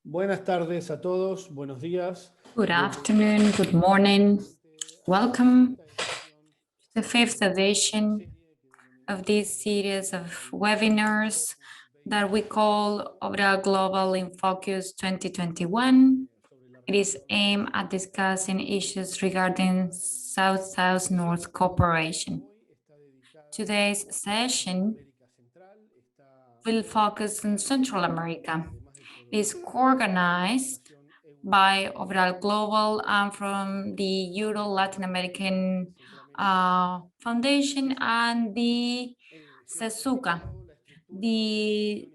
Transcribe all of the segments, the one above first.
Buenas tardes a todos, buenos días. Good afternoon, good morning. Welcome to the 5th edition of this series of webinars that we call OBREAL Global in Focus 2021. It is aimed at discussing issues regarding South-South North cooperation. Today's session will focus on Central America. It is co-organized by OBREAL Global and from the Euro-Latin American Foundation and the CSUCA, the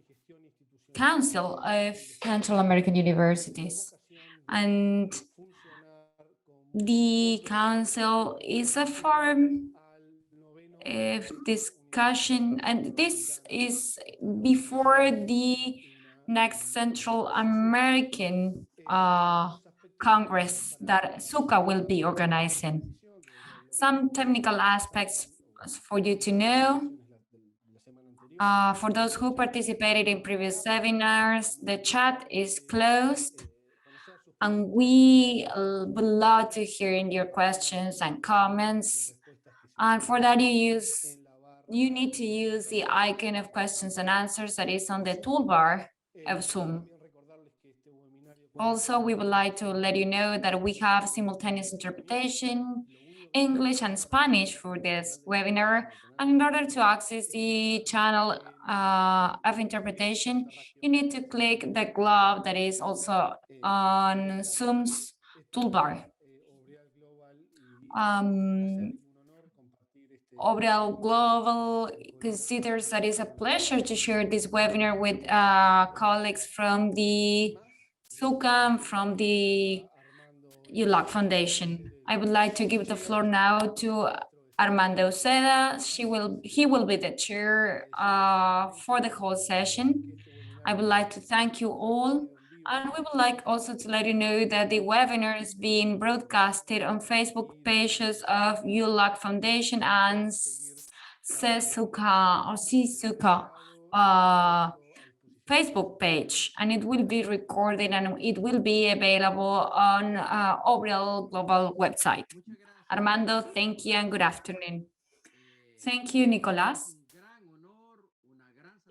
Council of Central American Universities. And the Council is a forum of discussion, and this is before the next Central American Congress that SUCA will be organizing. Some technical aspects for you to know. For those who participated in previous seminars, the chat is closed, and we would love to hear your questions and comments. And for that, you need to use the icon of questions and answers that is on the toolbar of Zoom. Also, we would like to let you know that we have simultaneous interpretation, English and Spanish for this webinar. And in order to access the channel of interpretation, you need to click the globe that is also on Zoom's toolbar. OBREAL Global considers that it's a pleasure to share this webinar with colleagues from the SUCA, from the EU-LAC Foundation. I would like to give the floor now to Armando Euceda. He will be the chair for the whole session. I would like to thank you all. And we would like also to let you know that the webinar is being broadcasted on Facebook pages of EU-LAC Foundation and CSUCA or CSUCA Facebook page, and it will be recorded and it will be available on OBREAL Global website. Armando, thank you and good afternoon. Thank you, Nicolas.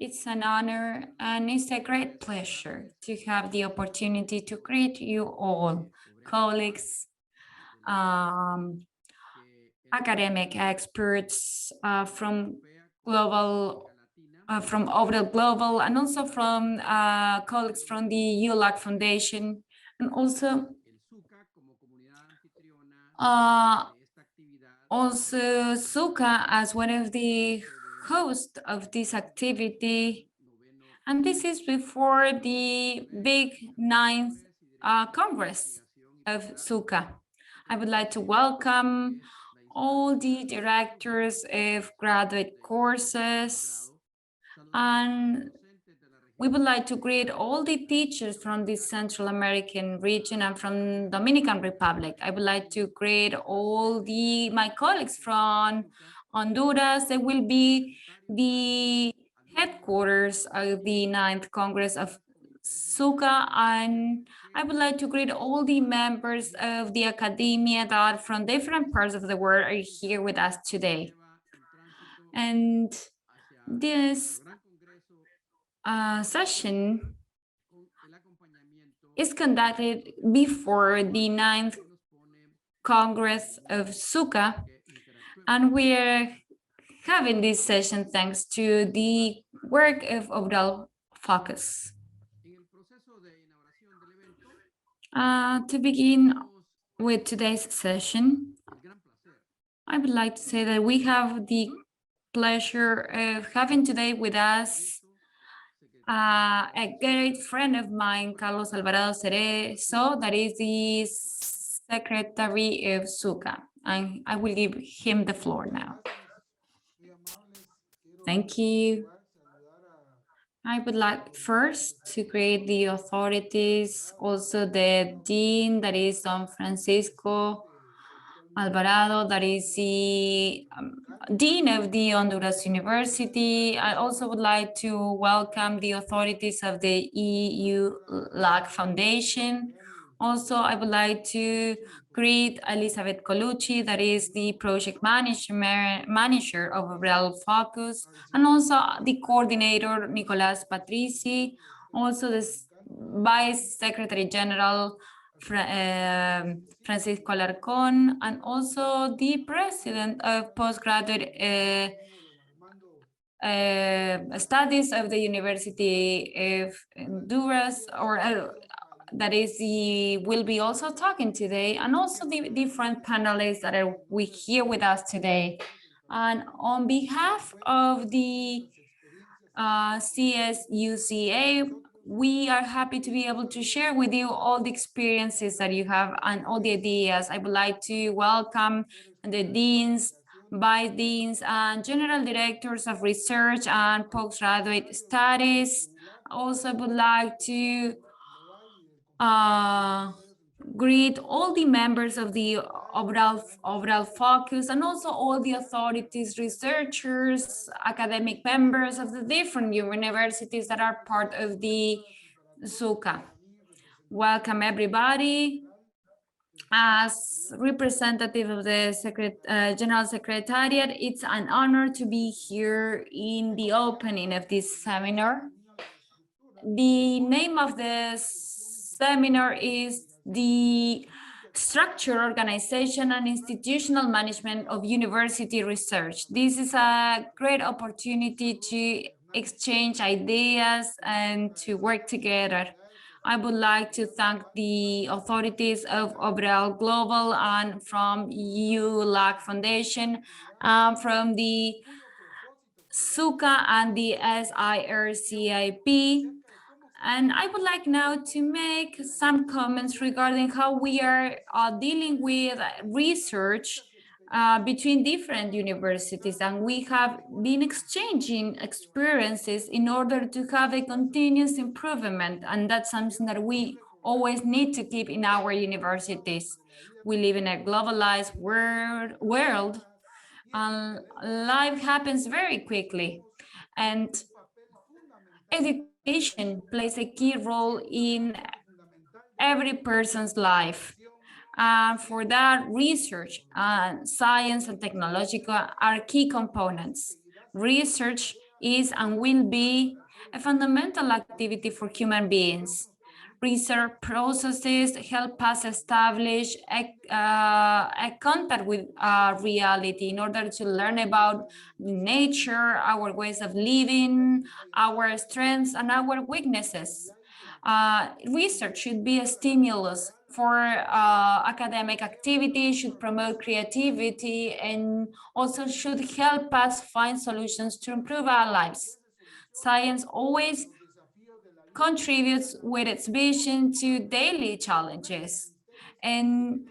It's an honor and it's a great pleasure to have the opportunity to greet you all, colleagues, academic experts from OBREAL Global, and also from colleagues from the EU-LAC Foundation, and also SUCA as one of the hosts of this activity. And this is before the big 9th Congress of SUCA. I would like to welcome all the directors of graduate courses, and we would like to greet all the teachers from the Central American region and from Dominican Republic. I would like to greet all my colleagues from Honduras. They will be the headquarters of the 9th Congress of SUCA, and I would like to greet all the members of the academia that from different parts of the world are here with us today. And this session is conducted before the 9th Congress of SUCA, and we're having this session thanks to the work of OBREAL Focus. To begin with today's session, I would like to say that we have the pleasure of having today with us a great friend of mine, Carlos Alvarado Cerezo, that is the secretary of SUCA, and I will give him the floor now. Thank you. I would like first to greet the authorities, also the dean, that is Don Francisco, Alvarado, that is the Dean of the Honduras University. I also would like to welcome the authorities of the EU-LAC Foundation. Also, I would like to greet Elizabeth Colucci, that is the project manager of OBREAL Focus, and also the coordinator, Nicolas Patrici, also the Vice Secretary General, Francisco Alarcón, and also the president of postgraduate studies of the University of Honduras, or that is will be also talking today, and also the different panelists that are here with us today. And on behalf of the CSUCA, we are happy to be able to share with you all the experiences that you have and all the ideas. I would like to welcome the deans, vice deans, and general directors of research and postgraduate studies. I also would like to greet all the members of the OBREAL Focus, and also all the authorities, researchers, academic members of the different universities that are part of the CSUCA. Welcome everybody. As representative of the General Secretariat, it's an honor to be here in the opening of this seminar. The name of the seminar is the Structure, Organization, and Institutional Management of University Research. This is a great opportunity to exchange ideas and to work together. I would like to thank the authorities of OBREAL Global and from EU-LAC Foundation, from the SUCA and the SIRCIP. And I would like now to make some comments regarding how we are dealing with research between different universities, and we have been exchanging experiences in order to have a continuous improvement, and that's something that we always need to keep in our universities. We live in a globalized world, and life happens very quickly, and education plays a key role in every person's life. For that, research, science and technological are key components. Research is and will be a fundamental activity for human beings. Research processes help us establish a contact with reality in order to learn about nature, our ways of living, our strengths and our weaknesses. Research should be a stimulus for academic activity, should promote creativity, and also should help us find solutions to improve our lives. Science always contributes with its vision to daily challenges and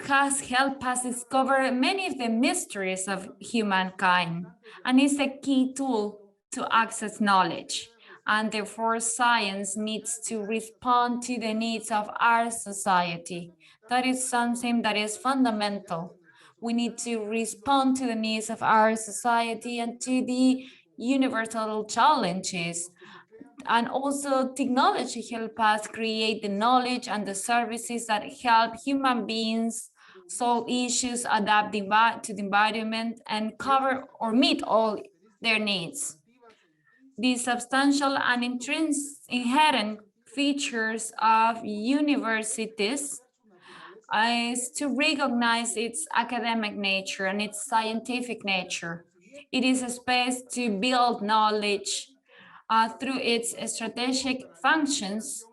has helped us discover many of the mysteries of humankind, and is a key tool to access knowledge. And therefore, science needs to respond to the needs of our society. That is something that is fundamental. We need to respond to the needs of our society and to the universal challenges. And also, technology helps us create the knowledge and the services that help human beings solve issues, adapt to the environment, and cover or meet all their needs. The substantial and inherent features of universities is to recognize its academic nature and its scientific nature. It is a space to build knowledge through its strategic functions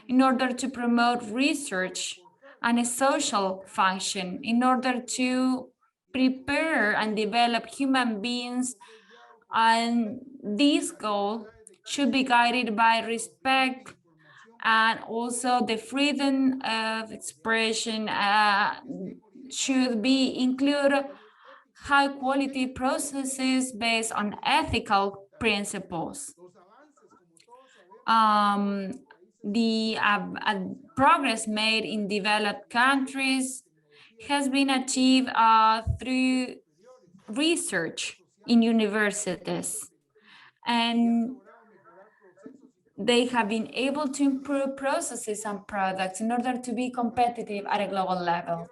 in order to promote research, and a social function in order to prepare and develop human beings. And this goal should be guided by respect, and also the freedom of expression should be include high quality processes based on ethical principles. The progress made in developed countries has been achieved through research in universities, and they have been able to improve processes and products in order to be competitive at a global level.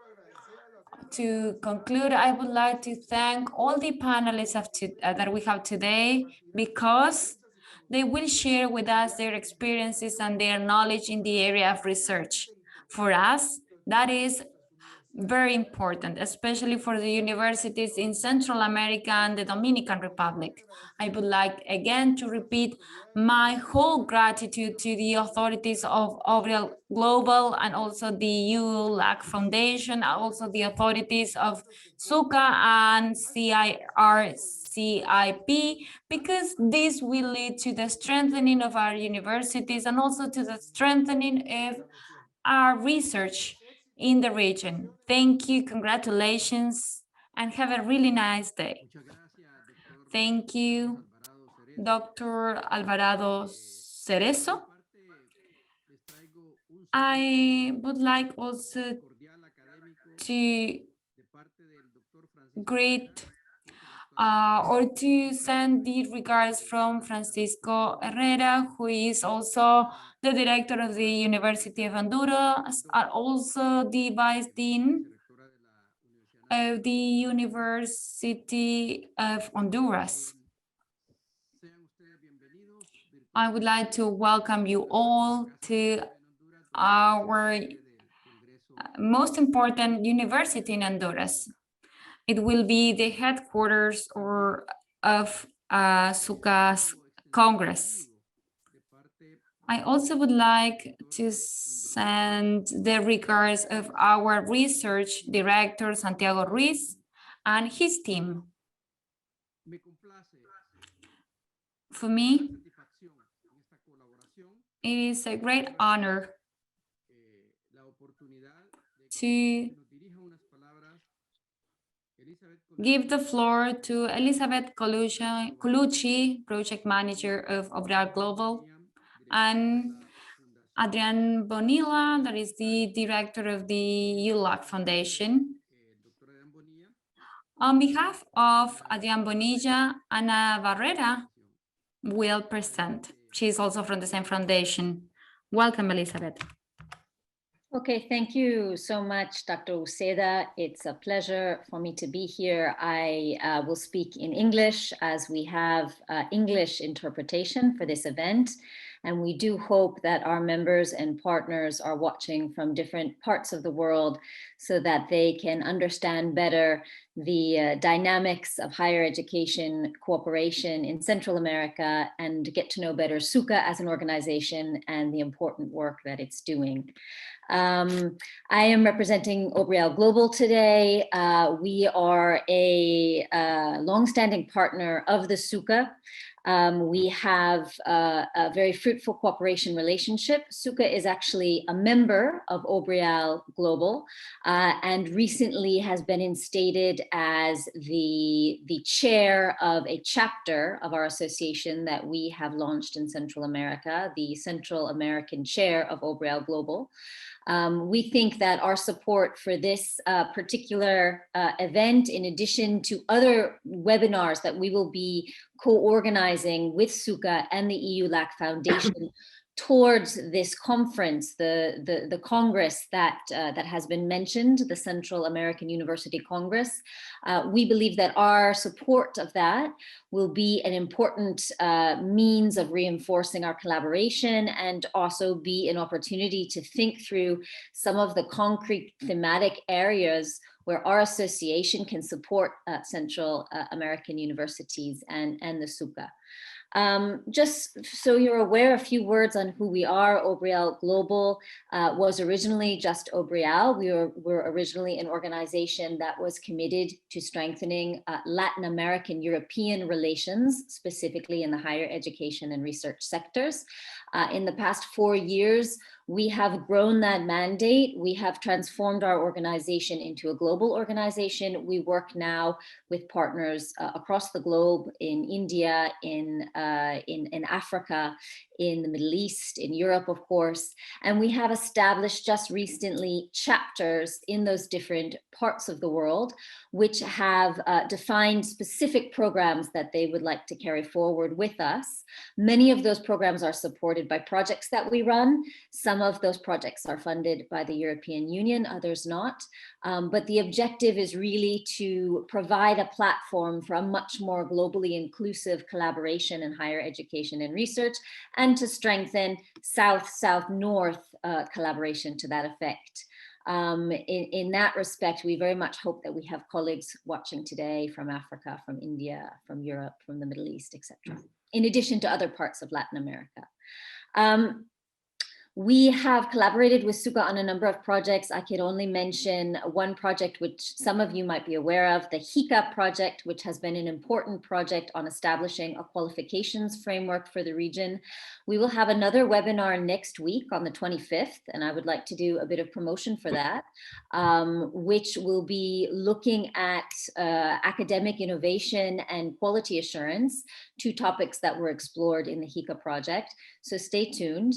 To conclude, I would like to thank all the panelists that we have today, because they will share with us their experiences and their knowledge in the area of research. For us, that is very important, especially for the universities in Central America and the Dominican Republic. I would like again to repeat my whole gratitude to the authorities of OBREAL Global and also the EU-LAC Foundation, also the authorities of SUCA and CIRCIP, because this will lead to the strengthening of our universities and also to the strengthening of our research in the region. Thank you, congratulations, and have a really nice day. Thank you, Dr. Alvarado Cerezo. I would like also to greet or to send the regards from Francisco Herrera, who is also the director of the University of Honduras, and also the Vice Dean of the University of Honduras. I would like to welcome you all to our most important university in Honduras. It will be the headquarters of SUCA's Congress. I also would like to send the regards of our research director, Santiago Ruiz, and his team. For me, it is a great honor to give the floor to Elizabeth Colucci, project manager of OBREAL Global, and Adrian Bonilla, that is the director of the EU-LAC Foundation. On behalf of Adrian Bonilla, Ana Barrera will present. She is also from the same foundation. Welcome, Elizabeth. Okay, thank you so much, Dr. Euceda. It's a pleasure for me to be here. I will speak in English as we have English interpretation for this event. And we do hope that our members and partners are watching from different parts of the world so that they can understand better the dynamics of higher education cooperation in Central America and get to know better SUCA as an organization and the important work that it's doing. I am representing OBREAL Global today. We are a longstanding partner of the SUCA. We have a very fruitful cooperation relationship. SUCA is actually a member of OBREAL Global and recently has been instated as the chair of a chapter of our association that we have launched in Central America, the Central American chair of OBREAL Global. We think that our support for this particular event, in addition to other webinars that we will be co-organizing with SUCA and the EU-LAC Foundation towards this conference, the Congress that has been mentioned, the Central American University Congress. We believe that our support of that will be an important means of reinforcing our collaboration and also be an opportunity to think through some of the concrete thematic areas where our association can support Central American universities and the SUCA. Just so you're aware, a few words on who we are. OBREAL Global was originally just OBREAL. We were originally an organization that was committed to strengthening Latin American European relations, specifically in the higher education and research sectors. In the past 4 years, we have grown that mandate. We have transformed our organization into a global organization. We work now with partners across the globe, in India, in Africa, in the Middle East, in Europe, of course. And we have established just recently chapters in those different parts of the world, which have defined specific programs that they would like to carry forward with us. Many of those programs are supported by projects that we run. Some of those projects are funded by the European Union, others not. But the objective is really to provide a platform for a much more globally inclusive collaboration in higher education and research, and to strengthen South-South-North collaboration to that effect. In that respect, we very much hope that we have colleagues watching today from Africa, from India, from Europe, from the Middle East, etc., in addition to other parts of Latin America. We have collaborated with SIRCIP on a number of projects. I could only mention one project which some of you might be aware of, the HICA project, which has been an important project on establishing a qualifications framework for the region. We will have another webinar next week on the 25th, and I would like to do a bit of promotion for that, which will be looking at academic innovation and quality assurance, two topics that were explored in the HICA project. So stay tuned.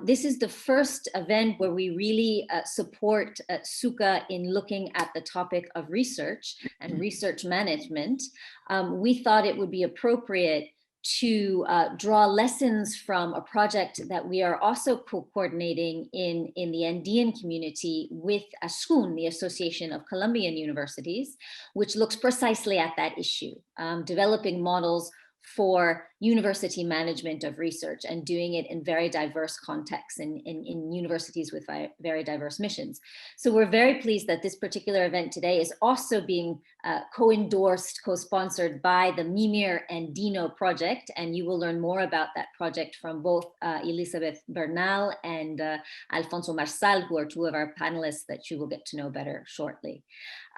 This is the first event where we really support SIRCIP in looking at the topic of research and research management. We thought it would be appropriate to draw lessons from a project that we are also co-coordinating in the Andean community with ASCUN, the Association of Colombian Universities, which looks precisely at that issue, developing models for university management of research and doing it in very diverse contexts in universities with very diverse missions. So we're very pleased that this particular event today is also being co-endorsed, co-sponsored by the Mimir and Andino project, and you will learn more about that project from both Elizabeth Bernal and Alfonso Marzal, who are two of our panelists that you will get to know better shortly.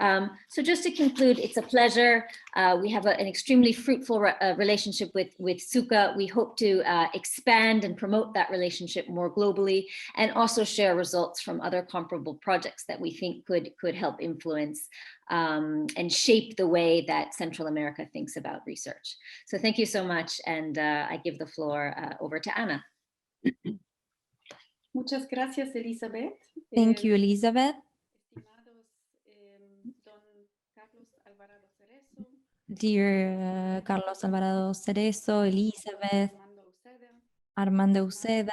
So just to conclude, it's a pleasure. We have an extremely fruitful relationship with SIRCIP. We hope to expand and promote that relationship more globally, and also share results from other comparable projects that we think could help influence and shape the way that Central America thinks about research. So thank you so much, and I give the floor over to Ana. Muchas gracias, Elizabeth. Thank you, Elizabeth. Dear Carlos Alvarado Cerezo, Elizabeth, Armando Euceda,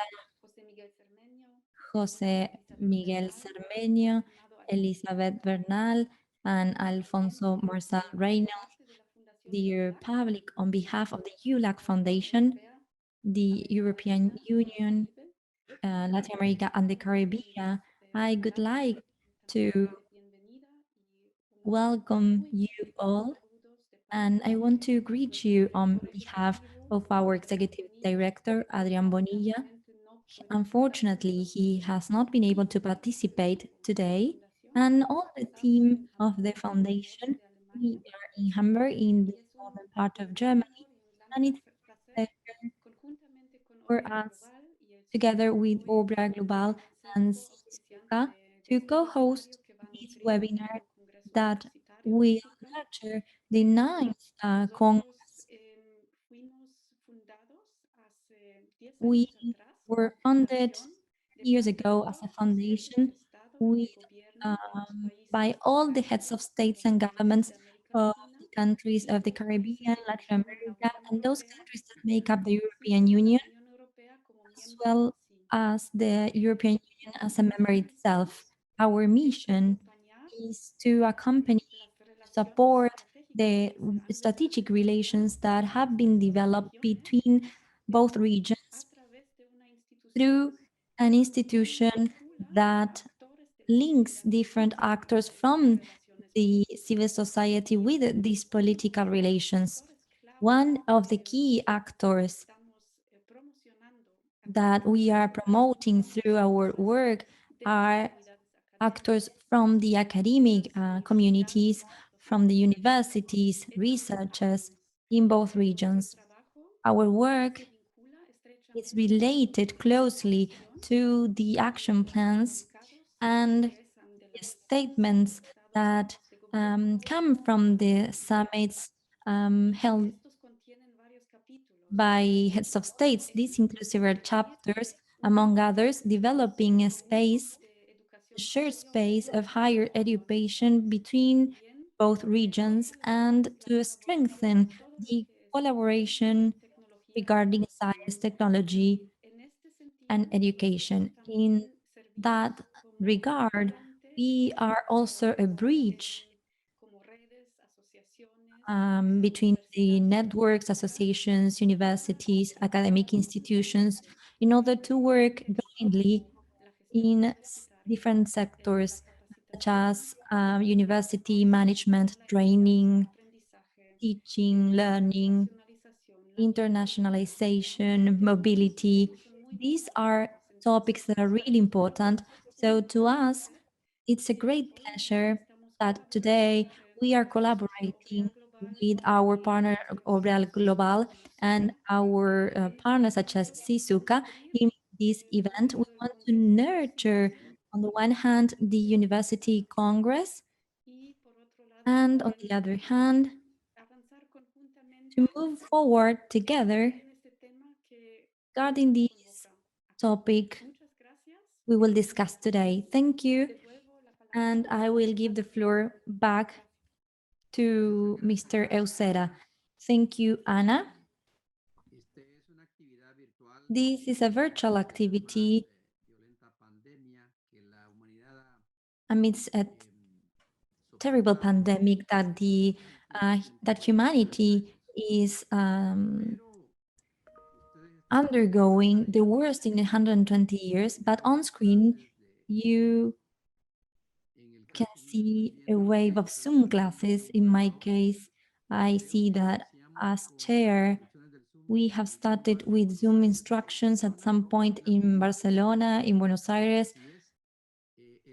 José Miguel Sermeño, Elizabeth Bernal, and Alfonso Marzal Reynolds. Dear public, on behalf of the EU-LAC Foundation, the European Union, Latin America, and the Caribbean, I would like to welcome you all, and I want to greet you on behalf of our Executive Director, Adrian Bonilla. Unfortunately, he has not been able to participate today, and all the team of the foundation. We are in Hamburg, in the northern part of Germany, and it's a pleasure for us, together with OBREAL Global and CSUCA, to co-host this webinar that will nurture the 9th Congress. We were founded years ago as a foundation with, by all the heads of states and governments of the countries of the Caribbean, Latin America, and those countries that make up the European Union, as well as the European Union as a member itself. Our mission is to accompany, support the strategic relations that have been developed between both regions through an institution that links different actors from the civil society with these political relations. One of the key actors that we are promoting through our work are actors from the academic communities, from the universities, researchers in both regions. Our work is related closely to the action plans and the statements that come from the summits held by heads of states. This includes several chapters, among others, developing a space, a shared space of higher education between both regions and to strengthen the collaboration regarding science, technology, and education. In that regard, we are also a bridge between the networks, associations, universities, academic institutions, in order to work jointly in different sectors, such as university management, training, teaching, learning, internationalization, mobility. These are topics that are really important. So to us, it's a great pleasure that today we are collaborating with our partner OBREAL Global and our partners such as CSUCA in this event. We want to nurture, on the one hand, the University Congress, and on the other hand, to move forward together regarding this topic we will discuss today. Thank you. And I will give the floor back to Mr. Euceda. Thank you, Anna. This is a virtual activity amidst a terrible pandemic that that humanity is undergoing, the worst in 120 years. But on screen, you can see a wave of Zoom classes. In my case, I see that as chair, we have started with Zoom instructions at some point in Barcelona, in Buenos Aires.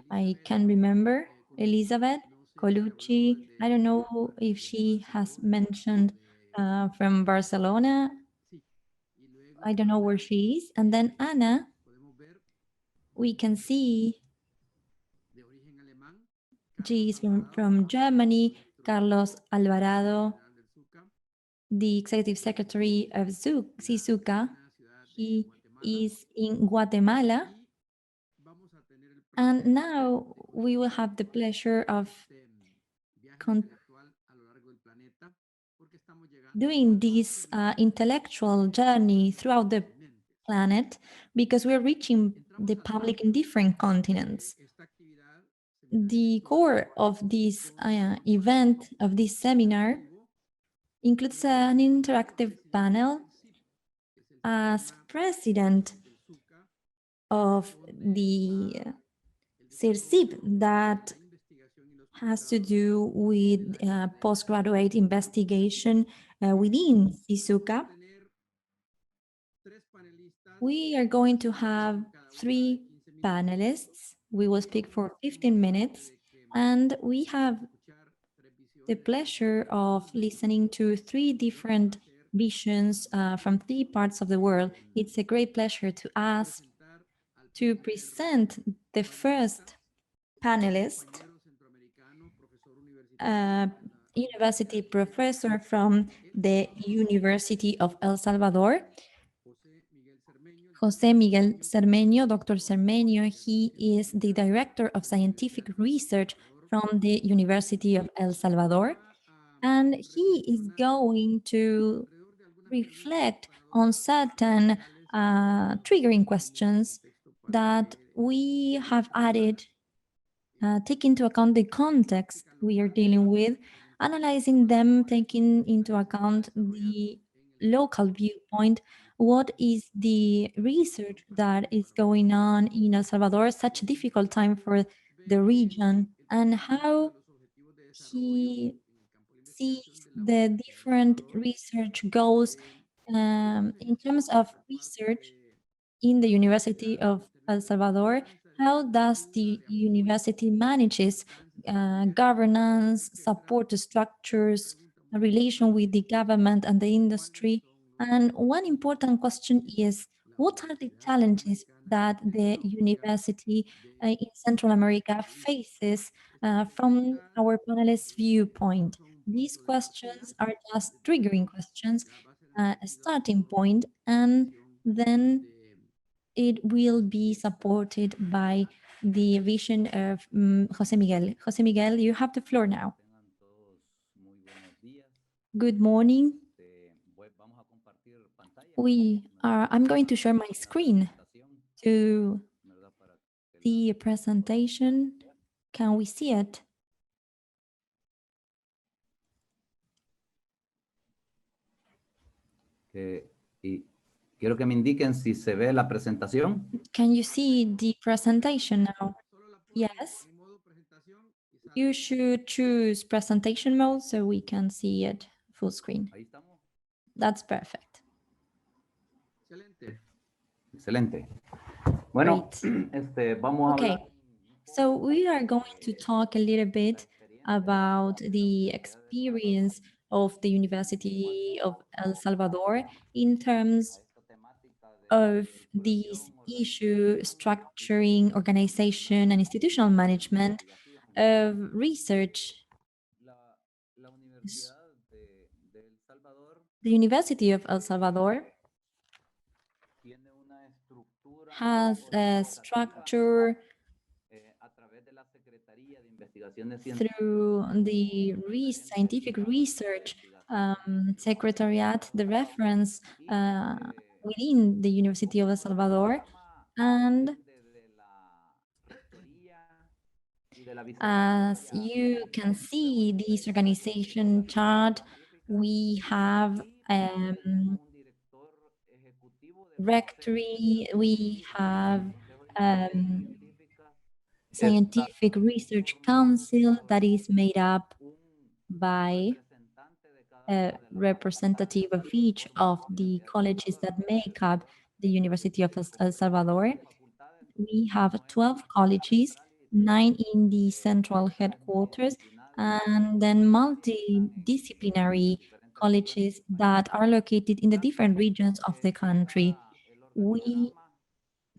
I can remember Elizabeth Colucci. I don't know if she has mentioned from Barcelona. I don't know where she is. And then Anna, we can see she is from Germany. Carlos Alvarado, the executive secretary of CSUCA, he is in Guatemala. And now we will have the pleasure of doing this intellectual journey throughout the planet, because we're reaching the public in different continents. The core of this event, of this seminar, includes an interactive panel. As president of the SIRCIP, that has to do with postgraduate investigation within CSUCA, we are going to have 3 panelists. We will speak for 15 minutes, and we have the pleasure of listening to 3 different visions from 3 parts of the world. It's a great pleasure to us to present the first panelist, a university professor from the University of El Salvador, José Miguel Sermeño. Dr. Sermeño, he is the Director of Scientific Research from the University of El Salvador, and he is going to reflect on certain triggering questions that we have added, take into account the context we are dealing with, analyzing them, taking into account the local viewpoint. What is the research that is going on in El Salvador, such a difficult time for the region, and how he sees the different research goals in terms of research in the University of El Salvador. How does the university manages governance, support structures, a relation with the government and the industry? And one important question is, what are the challenges that the university in Central America faces from our panelists' viewpoint? These questions are just triggering questions, a starting point, and then it will be supported by the vision of José Miguel. José Miguel, you have the floor now. Good morning. I'm going to share my screen to see a presentation. Can we see it? Y quiero que me indiquen si se ve la presentación. Can you see the presentation now? Yes. You should choose presentation mode so we can see it full screen. Ahí estamos. That's perfect. Excelente. Bueno, Great. vamos a Okay, hablar. so we are going to talk a little bit about the experience of the University of El Salvador in terms of this issue, structuring, organization, and institutional management of research. La Universidad de El Salvador The University of El Salvador tiene una estructura has a structure a través de la Secretaría de Investigaciones Científicas through the scientific research secretariat, the reference within the University of El Salvador, and as you can see, this organization chart, we have rectory, we have scientific research council that is made up by a representative of each of the colleges that make up the University of El Salvador. We have 12 colleges, 9 in the central headquarters, and then multidisciplinary colleges that are located in the different regions of the country. We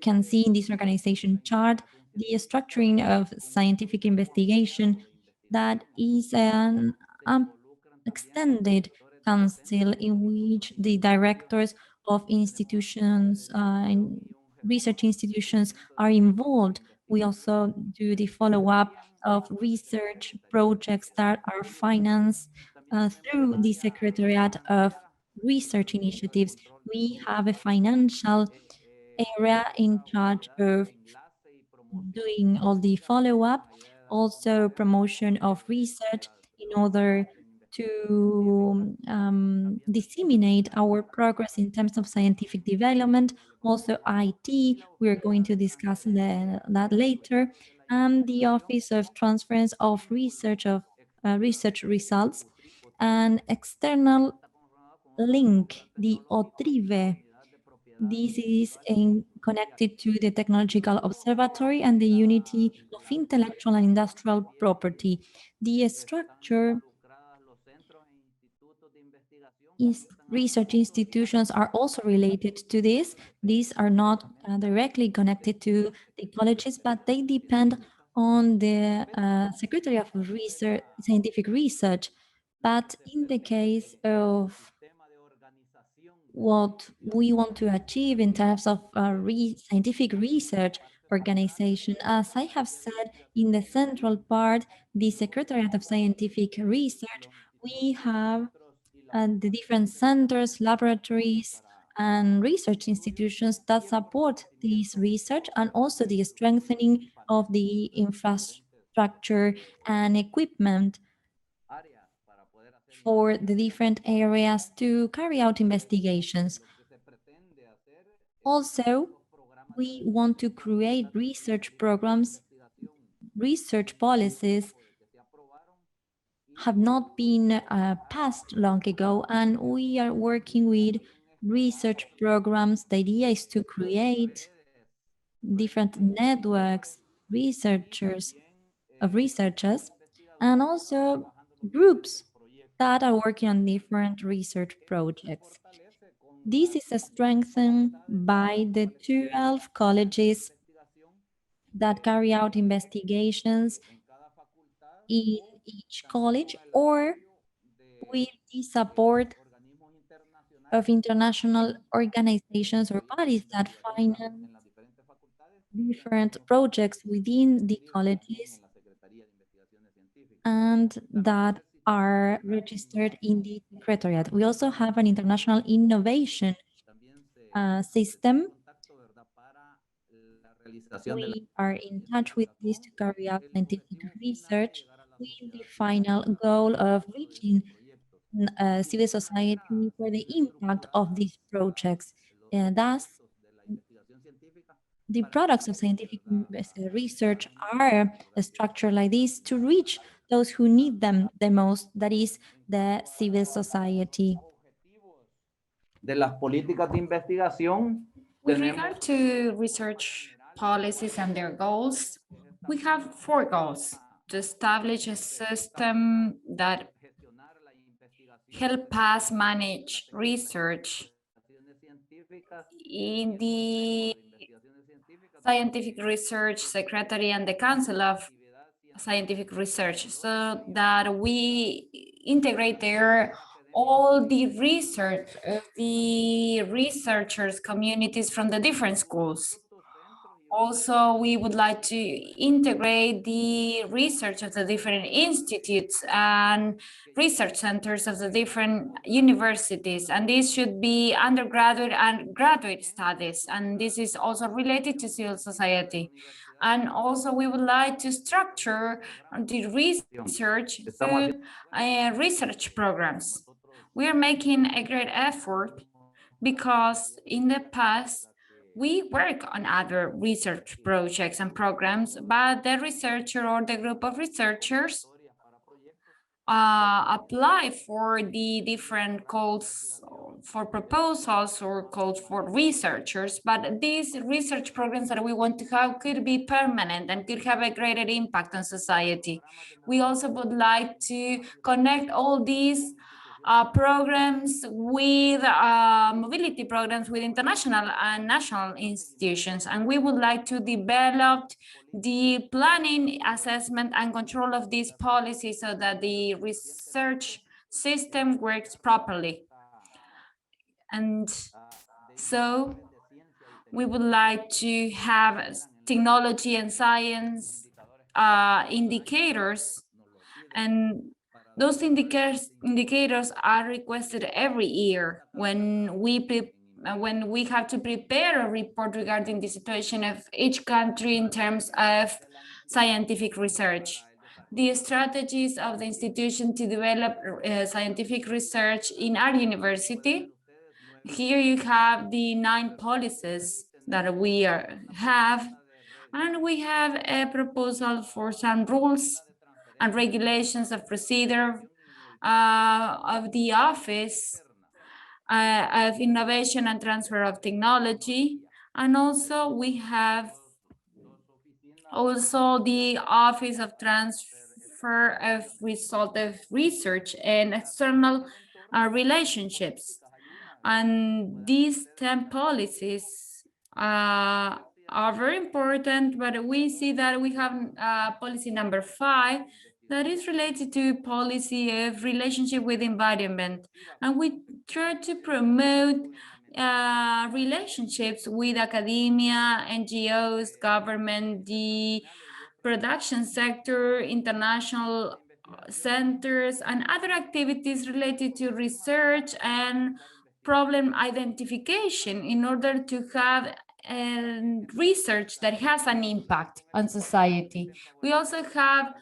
can see in this organization chart the structuring of scientific investigation that is an extended council in which the directors of institutions and research institutions are involved. We also do the follow-up of research projects that are financed through the Secretariat of Research Initiatives. We have a financial area in charge of doing all the follow-up, also promotion of research in order to disseminate our progress in terms of scientific development, also IT, we're going to discuss that later, and the Office of Transference of Research Results, and external link, the OTRIVE. This is connected to the Technological Observatory and the Unity of Intellectual and Industrial Property. The structure research institutions are also related to this. These are not directly connected to the colleges, but they depend on the Secretary of Research, Scientific Research. But in the case of what we want to achieve in terms of scientific research organization, as I have said, in the central part, the Secretariat of Scientific Research, we have the different centers, laboratories, and research institutions that support this research, and also the strengthening of the infrastructure and equipment for the different areas to carry out investigations. Also, we want to create research programs. Research policies have not been passed long ago, and we are working with research programs. The idea is to create different networks, researchers, and also groups that are working on different research projects. This is strengthened by the 12 colleges that carry out investigations in each college or with the support of international organizations or bodies that finance different projects within the colleges and that are registered in the Secretariat. We also have an international innovation system. We are in touch with this to carry out scientific research with the final goal of reaching civil society for the impact of these projects. And thus, the products of scientific research are structured like this to reach those who need them the most, that is the civil society. De las políticas de investigación, With regard to research policies and their goals, we have 4 goals: to establish a system that help us manage research in the Scientific Research Secretary and the Council of Scientific Research, so that we integrate there all the research of the researchers communities from the different schools. Also, we would like to integrate the research of the different institutes and research centers of the different universities, and this should be undergraduate and graduate studies, and this is also related to civil society. And also we would like to structure the research through research programs. We are making a great effort because in the past, we work on other research projects and programs, but the researcher or the group of researchers apply for the different calls for proposals or calls for researchers, but these research programs that we want to have could be permanent and could have a greater impact on society. We also would like to connect all these programs with mobility programs with international and national institutions, and we would like to develop the planning, assessment, and control of these policies so that the research system works properly. And so we would like to have technology and science indicators, and those indicators are requested every year when we have to prepare a report regarding the situation of each country in terms of scientific research. The strategies of the institution to develop scientific research in our university. Here you have the 9 policies that we have, and we have a proposal for some rules and regulations of procedure of the Office of Innovation and Transfer of Technology. And also we have also the Office of Transfer of Result of Research and External Relationships. And these 10 policies are very important, but we see that we have policy number 5 that is related to policy of relationship with environment. And we try to promote relationships with academia, NGOs, government, the production sector, international centers, and other activities related to research and problem identification in order to have research that has an impact on society. We also have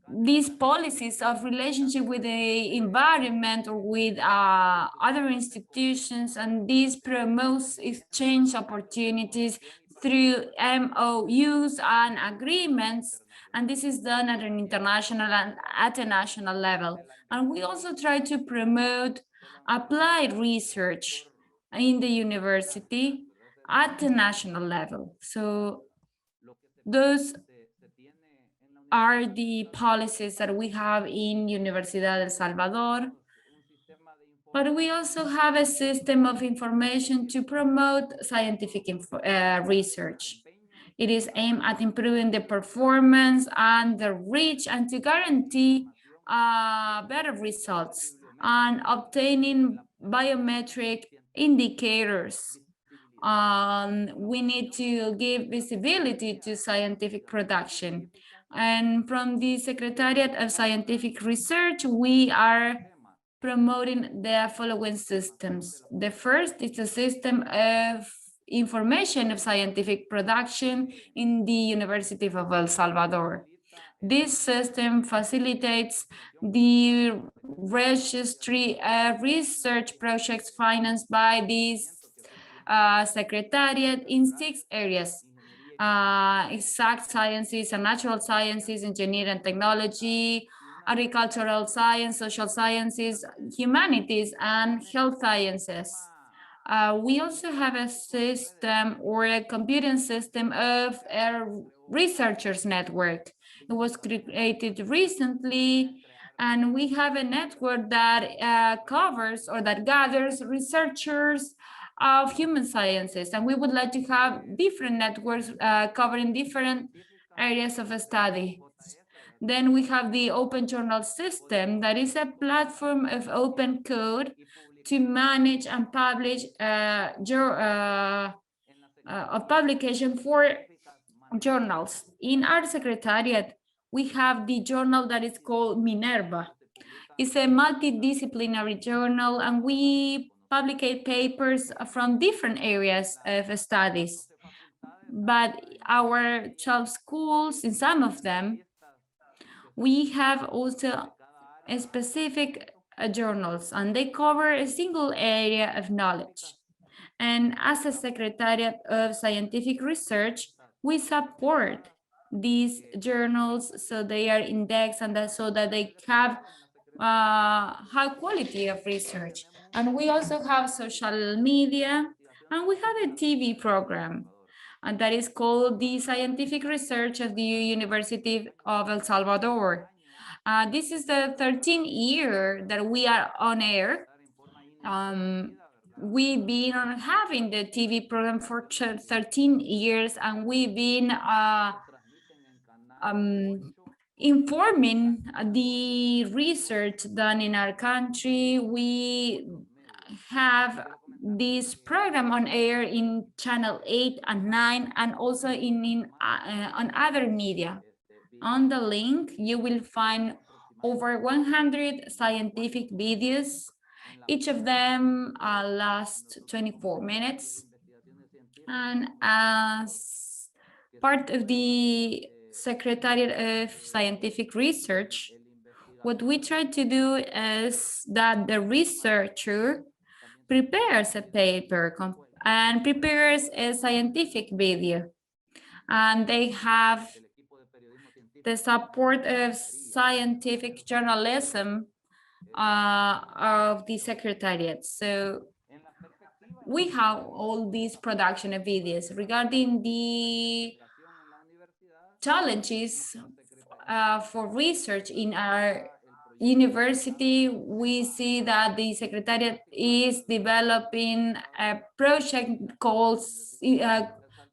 these policies of relationship with the environment or with other institutions, and this promotes exchange opportunities through MOUs and agreements, and this is done at an international and at a national level. And we also try to promote applied research in the university at the national level. So those are the policies that we have in Universidad de El Salvador. But we also have a system of information to promote scientific research. It is aimed at improving the performance and the reach and to guarantee better results and obtaining biometric indicators. We need to give visibility to scientific production. And from the Secretariat of Scientific Research, we are promoting the following systems. The first is a system of information of scientific production in the University of El Salvador. This system facilitates the registry of research projects financed by this Secretariat in 6 areas: exact sciences and natural sciences, engineering and technology, agricultural science, social sciences, humanities, and health sciences. We also have a system or a computing system of a researchers network. It was created recently, and we have a network that covers or that gathers researchers of human sciences, and we would like to have different networks covering different areas of study. Then we have the Open Journal System, that is a platform of open code to manage and publish a publication for journals. In our secretariat, we have the journal that is called Minerva. It's a multidisciplinary journal, and we publish papers from different areas of studies. But our 12 schools, in some of them, we have also a specific journals, and they cover a single area of knowledge. And as a Secretariat of Scientific Research, we support these journals so they are indexed and so that they have high quality of research. And we also have social media, and we have a TV program, and that is called the Scientific Research of the University of El Salvador. This is the 13th year that we are on air. We've been having the TV program for 13 years, and we've been informing the research done in our country. We have this program on air in channel 8 and 9, and also on other media. On the link, you will find over 100 scientific videos. Each of them last 24 minutes. And as part of the Secretariat of Scientific Research, what we try to do is that the researcher prepares a paper and prepares a scientific video. And they have the support of scientific journalism of the Secretariat. So we have all these production of videos. Regarding the challenges for research in our university, we see that the Secretariat is developing a project called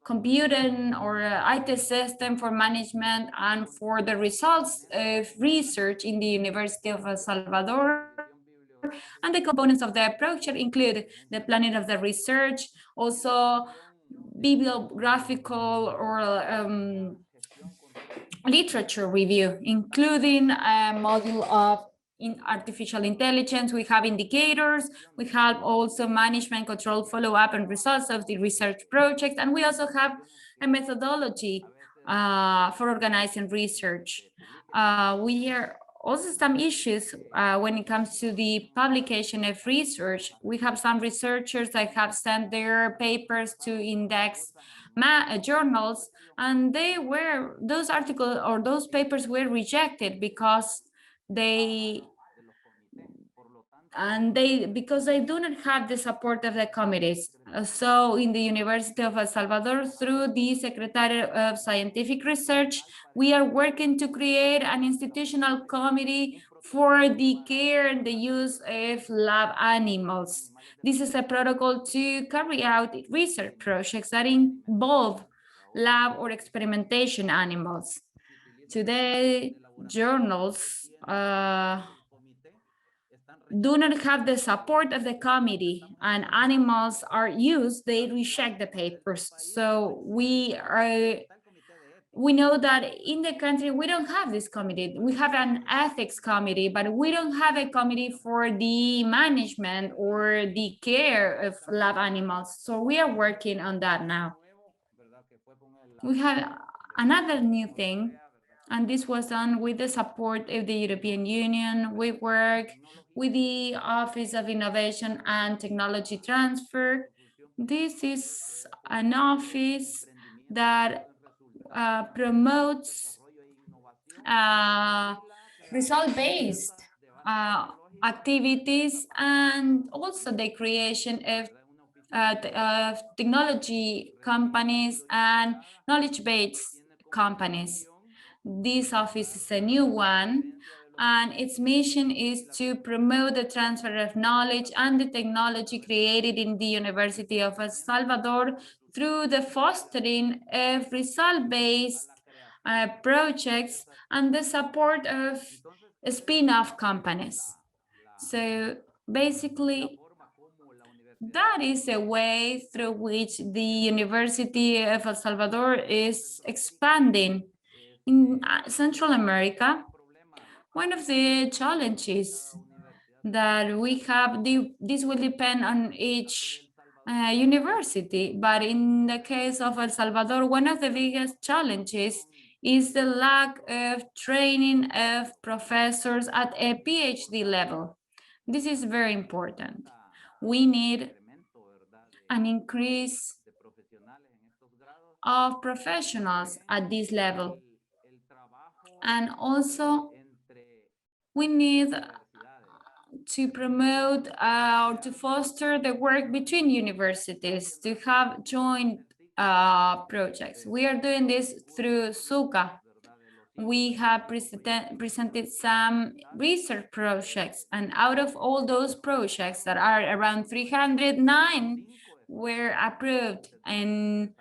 computing or IT system for management and for the results of research in the University of El Salvador. And the components of the project include the planning of the research, also bibliographical or literature review, including a module of artificial intelligence. We have indicators, we have also management, control, follow-up, and results of the research project. And we also have a methodology for organizing research. We are also some issues when it comes to the publication of research. We have some researchers that have sent their papers to index journals, and those articles or those papers were rejected because they do not have the support of the committees. So in the University of El Salvador, through the Secretariat of Scientific Research, we are working to create an institutional committee for the care and the use of lab animals. This is a protocol to carry out research projects that involve lab or experimentation animals. Today, journals do not have the support of the committee and animals are used, they reject the papers. So we know that in the country, we don't have this committee. We have an ethics committee, but we don't have a committee for the management or the care of lab animals. So we are working on that now. We have another new thing, and this was done with the support of the European Union. We work with the Office of Innovation and Technology Transfer. This is an office that promotes result-based activities and also the creation of technology companies and knowledge-based companies. This office is a new one, and its mission is to promote the transfer of knowledge and the technology created in the University of El Salvador through the fostering of result-based projects and the support of spin-off companies. So basically, that is a way through which the University of El Salvador is expanding. In Central America, one of the challenges that we have, this will depend on each university, but in the case of El Salvador, one of the biggest challenges is the lack of training of professors at a PhD level. This is very important. We need an increase of professionals at this level. And also, we need to promote or to foster the work between universities, to have joint projects. We are doing this through CSUCA. We have presented some research projects, and out of all those projects that are around 309 were approved, and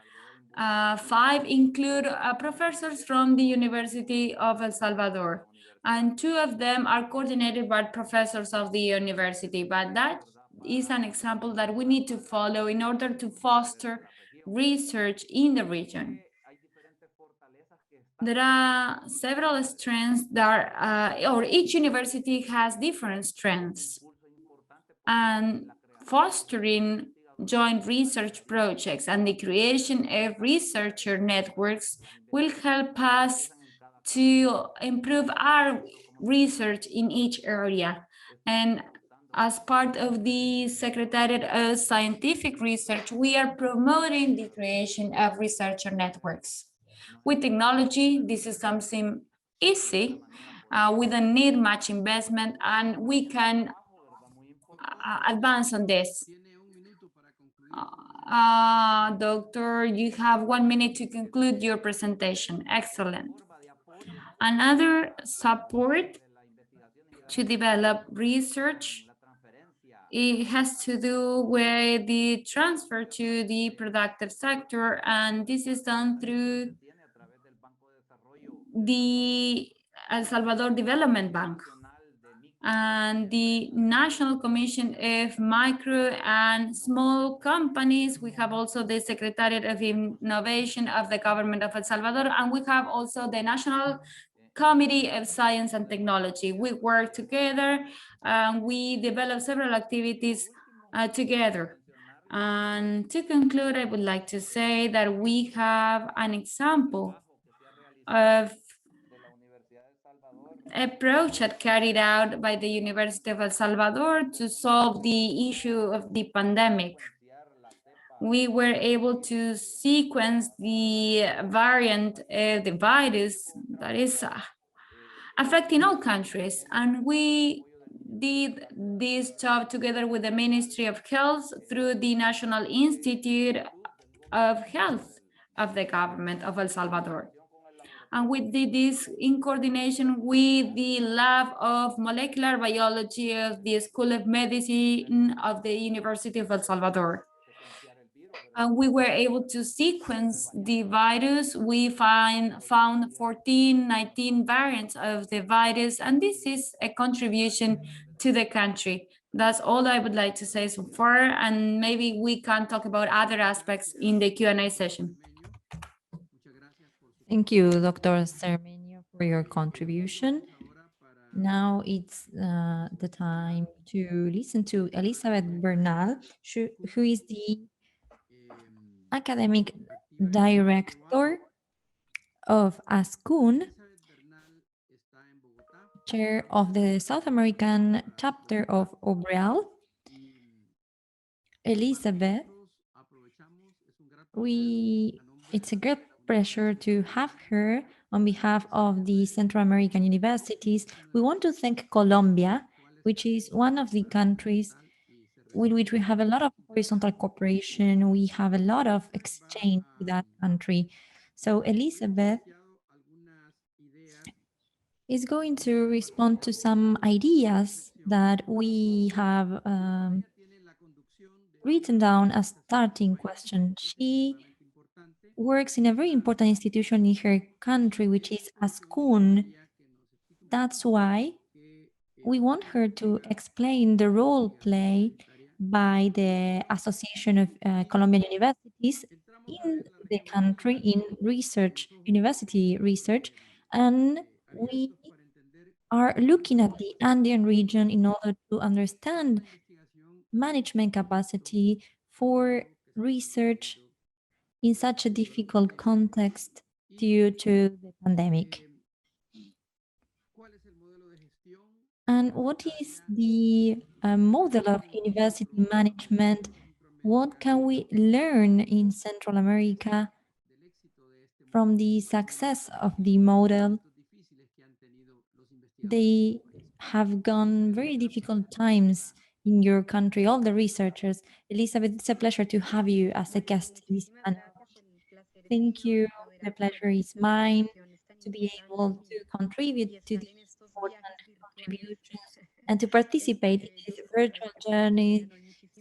5 include professors from the University of El Salvador, and 2 of them are coordinated by professors of the university. But that is an example that we need to follow in order to foster research in the region. There are several strengths that or each university has different strengths, and fostering joint research projects and the creation of researcher networks will help us to improve our research in each area. And as part of the Secretariat of Scientific Research, we are promoting the creation of researcher networks. With technology, this is something easy. We don't need much investment, and we can advance on this. Doctor, you have 1 minute to conclude your presentation. Excellent. Another support to develop research, it has to do with the transfer to the productive sector, and this is done through the El Salvador Development Bank and the National Commission of Micro and Small Companies. We have also the Secretariat of Innovation of the Government of El Salvador, and we have also the National Committee of Science and Technology. We work together, and we develop several activities together. And to conclude, I would like to say that we have an example of a project carried out by the University of El Salvador to solve the issue of the pandemic. We were able to sequence the variant of the virus that is affecting all countries, and we did this job together with the Ministry of Health through the National Institute of Health of the government of El Salvador. And we did this in coordination with the Lab of Molecular Biology of the School of Medicine of the University of El Salvador. And we were able to sequence the virus. We found 19 variants of the virus, and this is a contribution to the country. That's all I would like to say so far, and maybe we can talk about other aspects in the Q&A session. Thank you, Dr. Sermeño, for your contribution. Now it's the time to listen to Elizabeth Bernal, who is the academic director of ASCUN, chair of the South American chapter of OBREAL. Elizabeth, it's a great pleasure to have her on behalf of the Central American universities. We want to thank Colombia, which is one of the countries with which we have a lot of horizontal cooperation. We have a lot of exchange with that country. So Elizabeth is going to respond to some ideas that we have written down as starting question. She works in a very important institution in her country, which is ASCUN. That's why we want her to explain the role played by the Association of Colombian Universities in the country in research, university research, and we are looking at the Andean region in order to understand management capacity for research in such a difficult context due to the pandemic. And what is the model of university management? What can we learn in Central America from the success of the model? They have gone very difficult times in your country, all the researchers. Elizabeth, it's a pleasure to have you as a guest in this panel. Thank you. The pleasure is mine to be able to contribute to these important contributions and to participate in this virtual journey,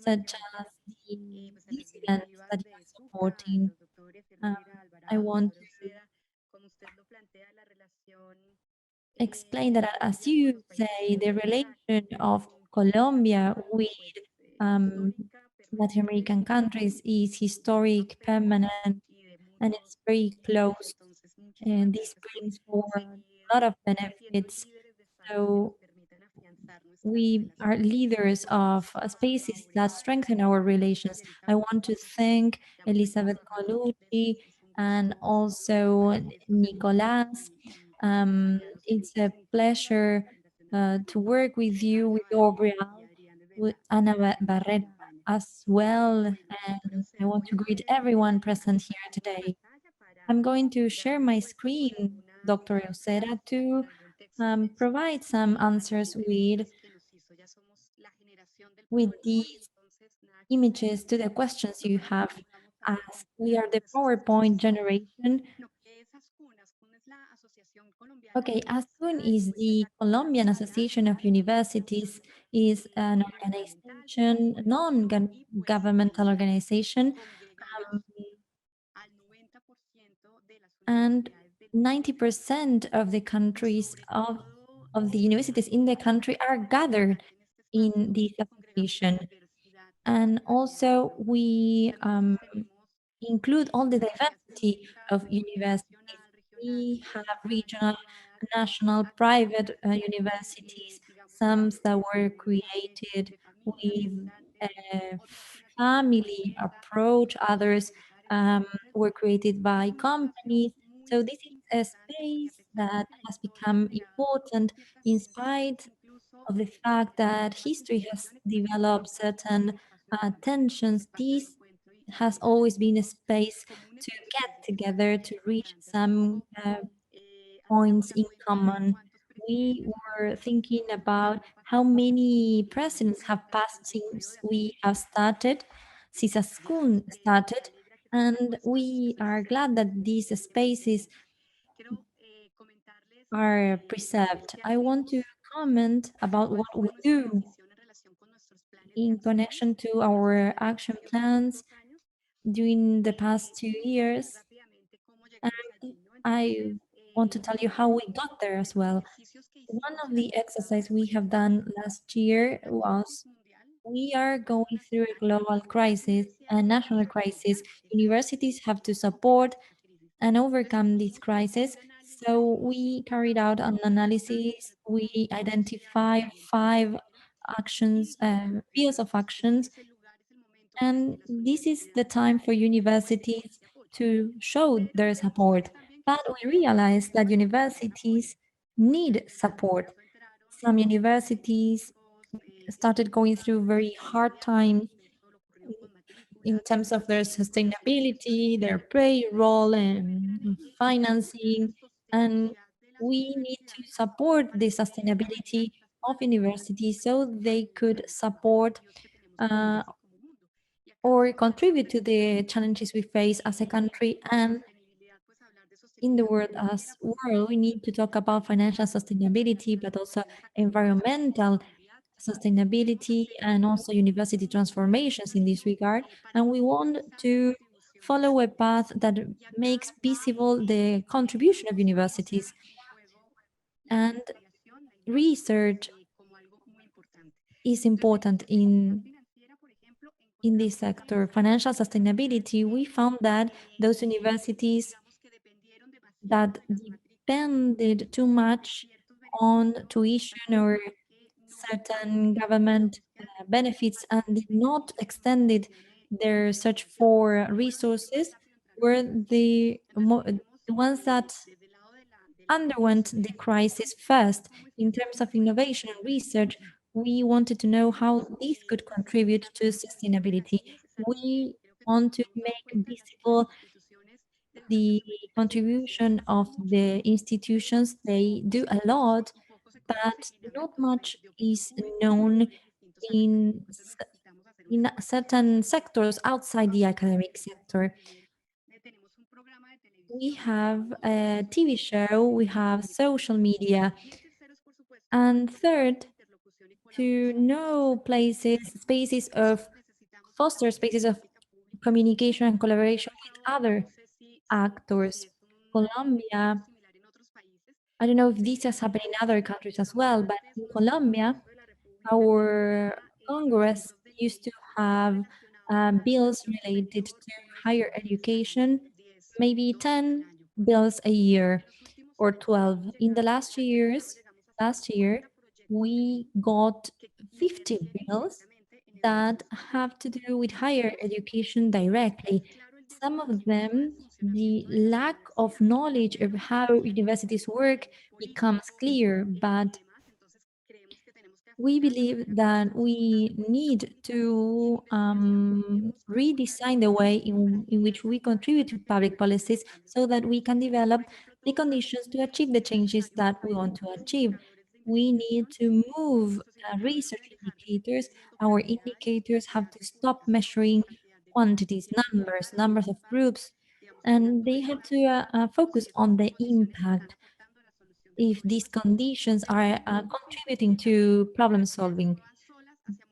such as the disciplines that you are supporting. I want to explain that, as you say, the relation of Colombia with Latin American countries is historic, permanent, and it's very close. And this brings forward a lot of benefits. So we are leaders of spaces that strengthen our relations. I want to thank Elizabeth Colucci and also Nicolas. It's a pleasure to work with you, with OBREAL, with Ana Barrera as well. And I want to greet everyone present here today. I'm going to share my screen, Dr. Euceda, to provide some answers with these images to the questions you have asked. We are the PowerPoint generation. Okay, ASCUN is the Colombian Association of Universities, is an organization, non-governmental organization, and 90% of the countries of the universities in the country are gathered in this association. And also we include all the diversity of universities. We have regional, national, private universities, some that were created with a family approach, others were created by companies. So this is a space that has become important in spite of the fact that history has developed certain tensions. This has always been a space to get together, to reach some points in common. We were thinking about how many presidents have passed since we have started, since ASCUN started, and we are glad that these spaces are preserved. I want to comment about what we do in connection to our action plans during the past 2 years. And I want to tell you how we got there as well. one of the exercises we have done last year was we are going through a global crisis, a national crisis. Universities have to support and overcome this crisis. So we carried out an analysis. We identified 5 actions, fields of actions, and this is the time for universities to show their support. But we realized that universities need support. Some universities started going through very hard times in terms of their sustainability, their payroll and financing, and we need to support the sustainability of universities so they could support or contribute to the challenges we face as a country and in the world as well. We need to talk about financial sustainability, but also environmental sustainability and also university transformations in this regard. And we want to follow a path that makes visible the contribution of universities and research is important in this sector. Financial sustainability, we found that those universities that depended too much on tuition or certain government benefits and did not extended their search for resources were the ones that underwent the crisis first. In terms of innovation and research, we wanted to know how this could contribute to sustainability. We want to make visible the contribution of the institutions. They do a lot, but not much is known in certain sectors outside the academic sector. We have a TV show, we have social media, and third, to know spaces of foster spaces of communication and collaboration with other actors. Colombia, I don't know if this has happened in other countries as well, but in Colombia, our Congress used to have bills related to higher education, maybe 10 bills a year or 12. In the last year, we got 50 bills that have to do with higher education directly. Some of them, the lack of knowledge of how universities work becomes clear, but we believe that we need to redesign the way in which we contribute to public policies so that we can develop the conditions to achieve the changes that we want to achieve. We need to move research indicators. Our indicators have to stop measuring quantities, numbers of groups, and they have to focus on the impact if these conditions are contributing to problem solving.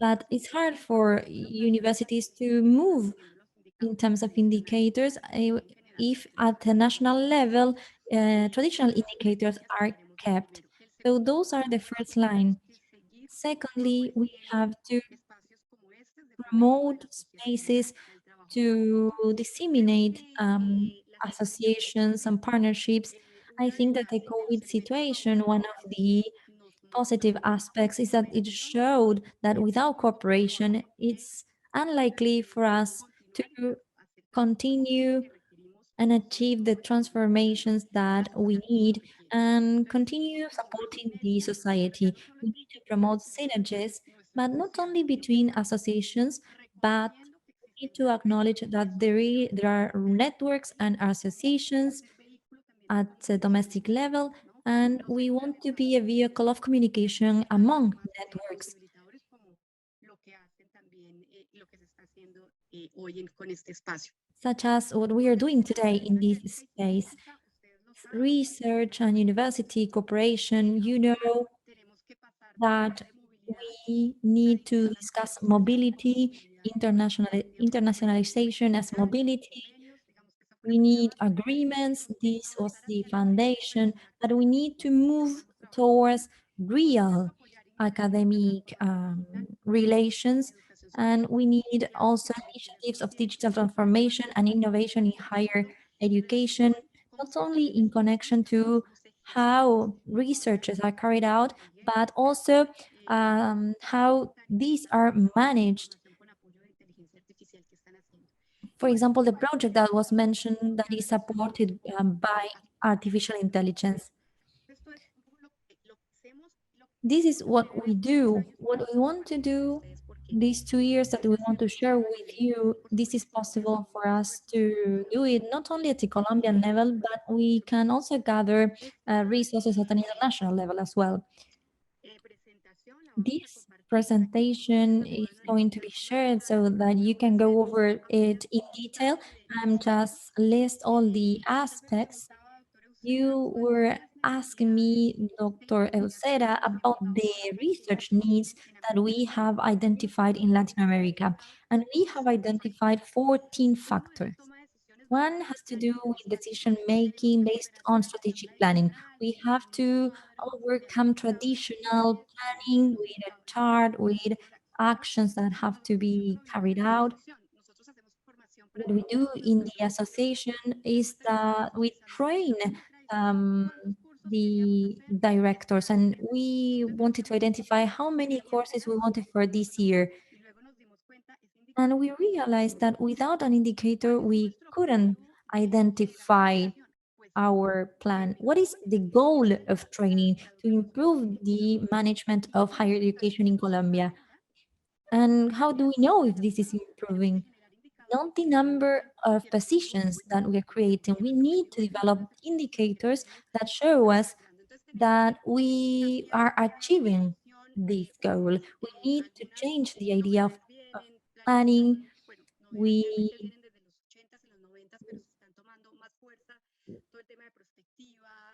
But it's hard for universities to move in terms of indicators if at the national level traditional indicators are kept. So those are the first line. Secondly, we have to promote spaces to disseminate associations and partnerships. I think that the COVID situation, one of the positive aspects is that it showed that without cooperation, it's unlikely for us to continue and achieve the transformations that we need and continue supporting the society. We need to promote synergies, but not only between associations, but we need to acknowledge that there are networks and associations at the domestic level, and we want to be a vehicle of communication among networks. Such as what we are doing today in this space. Research and university cooperation, you know that we need to discuss mobility, internationalization as mobility. We need agreements, this was the foundation, but we need to move towards real academic relations, and we need also initiatives of digital transformation and innovation in higher education, not only in connection to how researches are carried out, but also how these are managed. For example, the project that was mentioned that is supported by artificial intelligence. This is what we do. What we want to do these 2 years that we want to share with you, this is possible for us to do it not only at the Colombian level, but we can also gather resources at an international level as well. This presentation is going to be shared so that you can go over it in detail and just list all the aspects. You were asking me, Dr. Euceda, about the research needs that we have identified in Latin America. And we have identified 14 factors. One has to do with decision-making based on strategic planning. We have to overcome traditional planning with a chart, with actions that have to be carried out. What we do in the association is that we train the directors, and we wanted to identify how many courses we wanted for this year. And we realized that without an indicator, we couldn't identify our plan. What is the goal of training? To improve the management of higher education in Colombia. And how do we know if this is improving? Not the number of positions that we are creating. We need to develop indicators that show us that we are achieving this goal. We need to change the idea of planning. We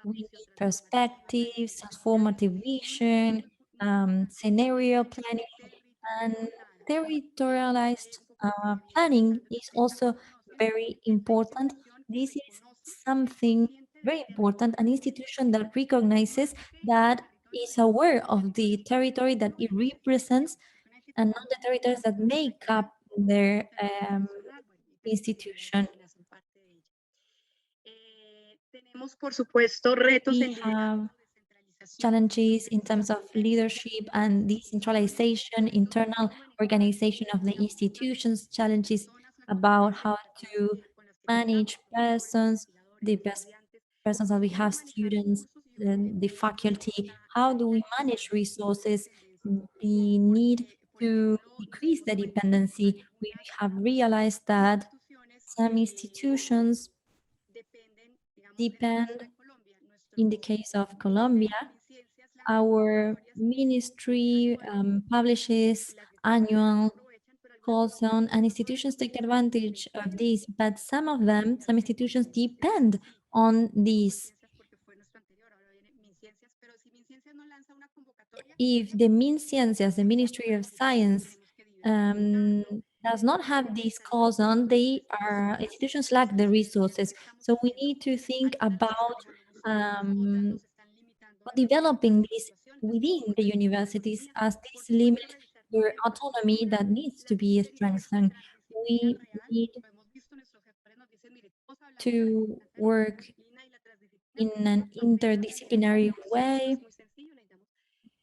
need perspectives, transformative vision, scenario planning, and territorialized planning is also very important. This is something very important, an institution that recognizes that is aware of the territory that it represents and not the territories that make up their institution. We have challenges in terms of leadership and decentralization, internal organization of the institutions, challenges about how to manage persons, the best persons that we have, students, the faculty, how do we manage resources, the need to decrease the dependency. We have realized that some institutions depend, in the case of Colombia, our ministry publishes annual calls on, and institutions take advantage of this, but some of them, some institutions depend on these. If the MinCiencias, the Ministry of Science, does not have these calls on, institutions lack the resources. So we need to think about developing this within the universities, as this limit their autonomy that needs to be strengthened. We need to work in an interdisciplinary way.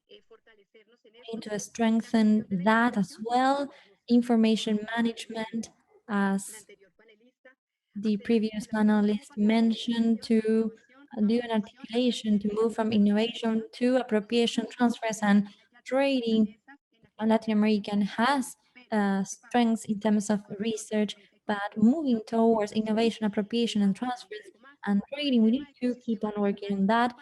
We need to strengthen that as well. Information management, as the previous panelist mentioned, to do an articulation to move from innovation to appropriation, transfers, and trading. Latin American has strengths in terms of research, but moving towards innovation, appropriation, and transfers and trading, we need to keep on working on that.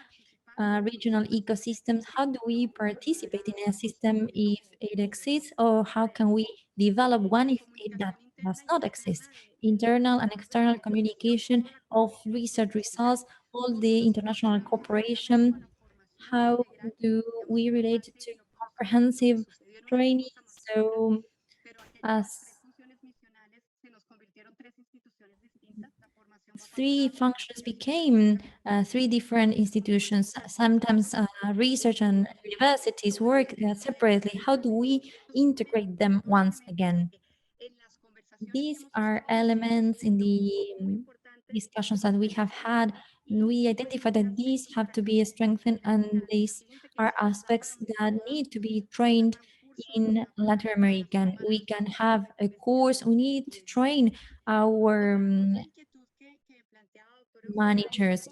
Regional ecosystems, how do we participate in a system if it exists, or how can we develop one if it does not exist? Internal and external communication of research results, all the international cooperation, how do we relate to comprehensive training? So as three functions became three different institutions. Sometimes research and universities work separately. How do we integrate them once again? These are elements in the discussions that we have had. We identify that these have to be strengthened, and these are aspects that need to be trained in Latin American. We can have a course, we need to train our managers.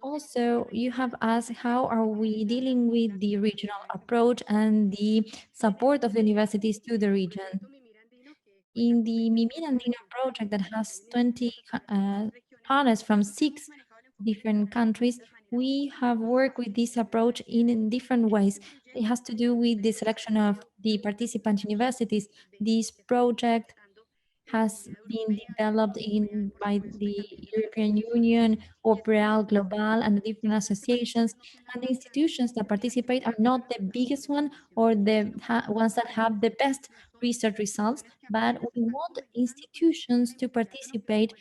Also, you have asked how are we dealing with the regional approach and the support of the universities to the region. In the Mimir Andino project that has 20 partners from 6 different countries, we have worked with this approach in different ways. It has to do with the selection of the participant universities. This project has been developed by the European Union, OBREAL, Global, and the different associations. And the institutions that participate are not the biggest one or the ones that have the best research results, but we want institutions to participate.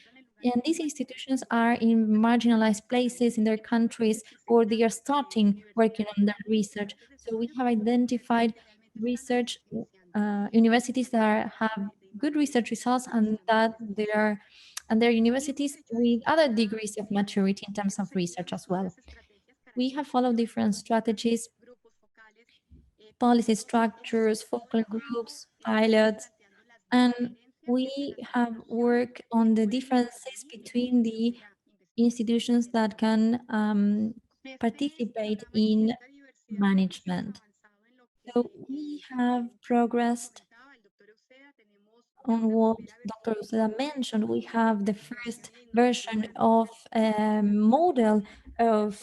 And these institutions are in marginalized places in their countries, or they are starting working on their research. So we have identified research universities that have good research results, and that there are universities with other degrees of maturity in terms of research as well. We have followed different strategies, policy structures, focal groups, pilots, and we have worked on the differences between the institutions that can participate in management. So we have progressed on what Dr. Euceda mentioned. We have the first version of a model of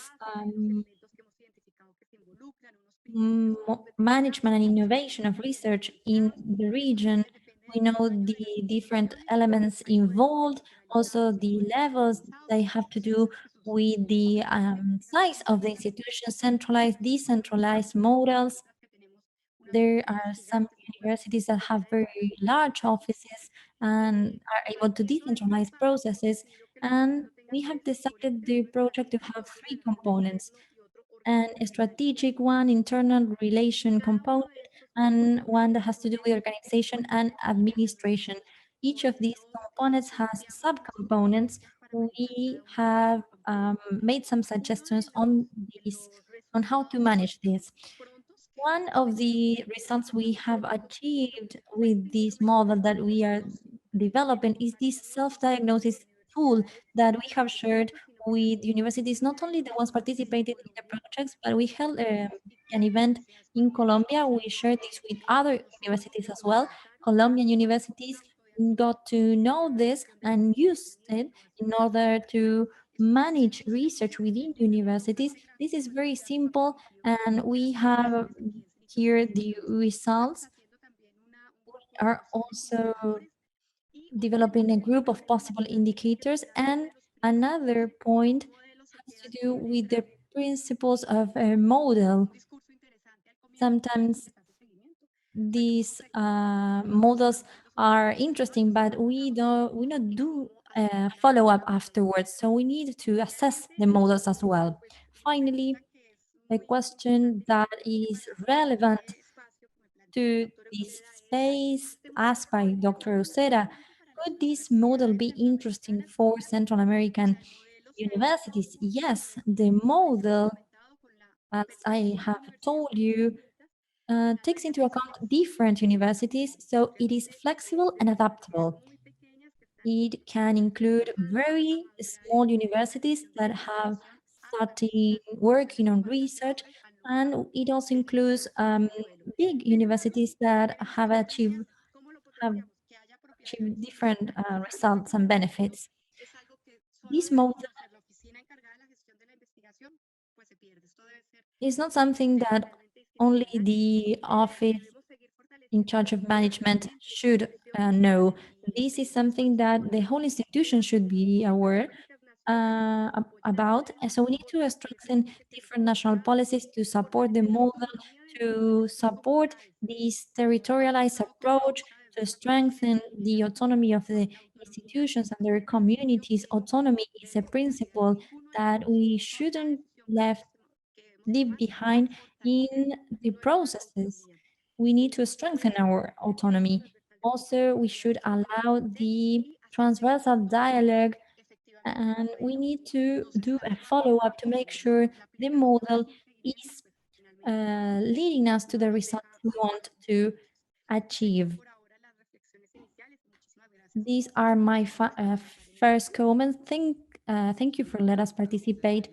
management and innovation of research in the region. We know the different elements involved, also the levels they have to do with the size of the institution, centralized, decentralized models. There are some universities that have very large offices and are able to decentralize processes. And we have decided the project to have 3 components: and a strategic one, internal relation component, and one that has to do with organization and administration. Each of these components has subcomponents. We have made some suggestions on these, on how to manage this. One of the results we have achieved with this model that we are developing is this self-diagnosis tool that we have shared with universities, not only the ones participating in the projects, but we held an event in Colombia. We shared this with other universities as well. Colombian universities got to know this and used it in order to manage research within universities. This is very simple, and we have here the results. We are also developing a group of possible indicators, and another point has to do with the principles of a model. Sometimes these models are interesting, but we don't do follow-up afterwards, so we need to assess the models as well. Finally, a question that is relevant to this space asked by Dr. Euceda: could this model be interesting for Central American universities? Yes, the model, as I have told you, takes into account different universities, so it is flexible and adaptable. It can include very small universities that have started working on research, and it also includes big universities that have achieved different results and benefits. This model is not something that only the office in charge of management should know. This is something that the whole institution should be aware about. And so we need to strengthen different national policies to support the model, to support this territorialized approach, to strengthen the autonomy of the institutions and their communities. Autonomy is a principle that we shouldn't leave behind in the processes. We need to strengthen our autonomy. Also, we should allow the transversal dialogue, and we need to do a follow-up to make sure the model is leading us to the results we want to achieve. These are my first comments. Thank you for letting us participate.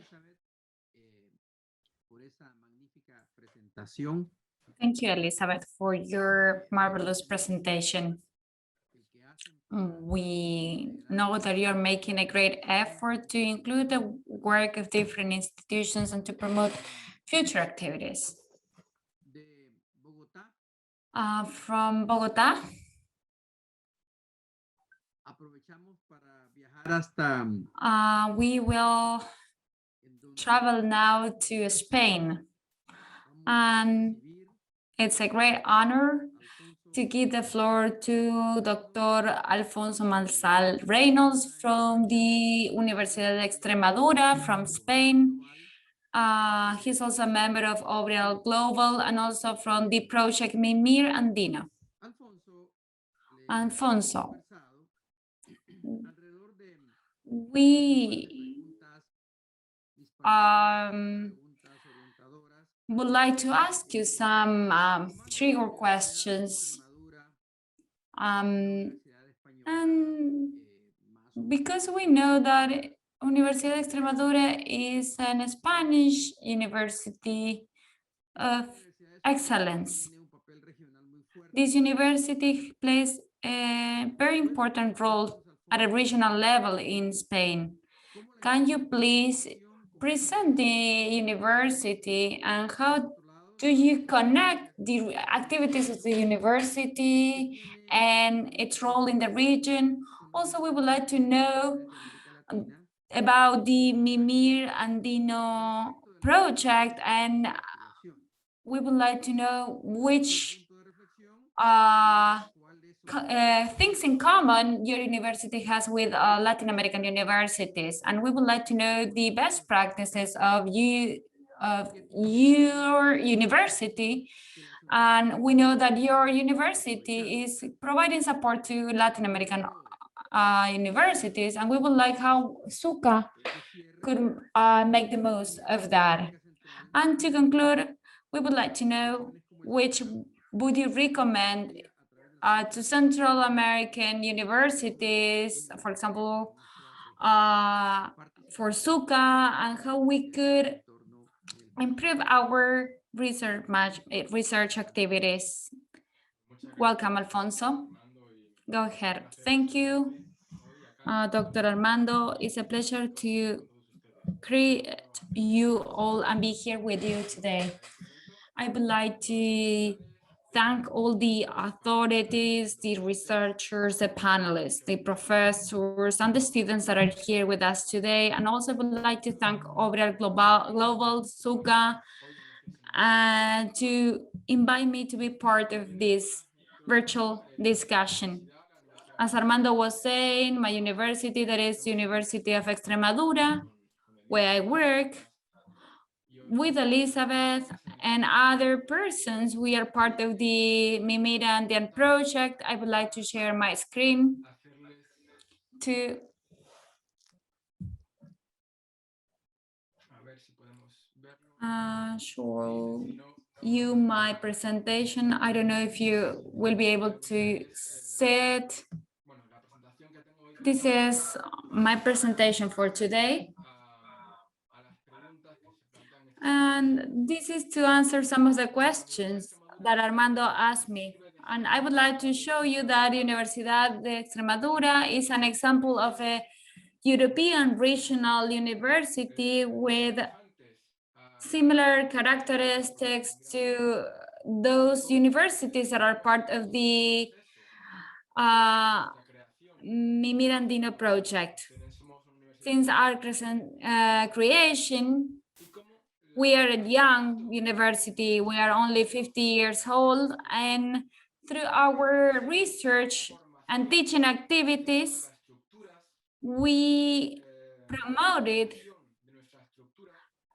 Thank you, Elizabeth, for your marvelous presentation. We know that you're making a great effort to include the work of different institutions and to promote future activities. From Bogota, we will travel now to Spain, and it's a great honor to give the floor to Dr. Alfonso Marzal Reynolds from the Universidad de Extemadura from Spain. He's also a member of OBREAL Global and also from the project Mimir Andino. Alfonso, we would like to ask you some trigger questions. And because we know that Universidad de Extremadura is a Spanish university of excellence, this university plays a very important role at a regional level in Spain. Can you please present the university and how do you connect the activities of the university and its role in the region? Also, we would like to know about the Mimir Andino project, and we would like to know which things in common your university has with Latin American universities, and we would like to know the best practices of your university. And we know that your university is providing support to Latin American universities, and we would like how SIRCIP could make the most of that. And to conclude, we would like to know which would you recommend to Central American universities, for example, for SIRCIP, and how we could improve our research activities. Welcome, Alfonso. Go ahead. Thank you, Dr. Armando. It's a pleasure to greet you all and be here with you today. I would like to thank all the authorities, the researchers, the panelists, the professors, and the students that are here with us today. And also would like to thank OBREAL Global, SIRCIP, and to invite me to be part of this virtual discussion. As Armando was saying, my university, that is University of Extremadura, where I work, with Elizabeth and other persons, we are part of the Mimir Andino project. I would like to share my screen to show you my presentation. I don't know if you will be able to see it. This is my presentation for today. And this is to answer some of the questions that Armando asked me. And I would like to show you that Universidad de Extremadura is an example of a European regional university with similar characteristics to those universities that are part of the Mimir Andino project. Since our creation, we are a young university. We are only 50 years old, and through our research and teaching activities, we promoted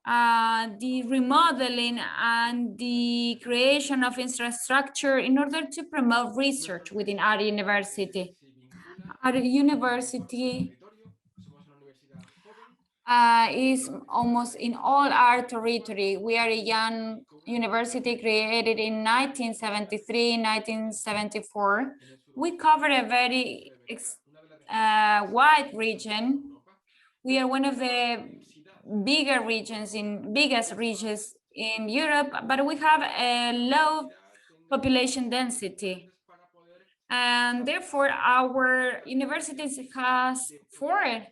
the remodeling and the creation of infrastructure in order to promote research within our university. Our university is almost in all our territory. We are a young university created in 1973, 1974. We cover a very wide region. We are one of the biggest regions in Europe, but we have a low population density. And therefore, our universities has 4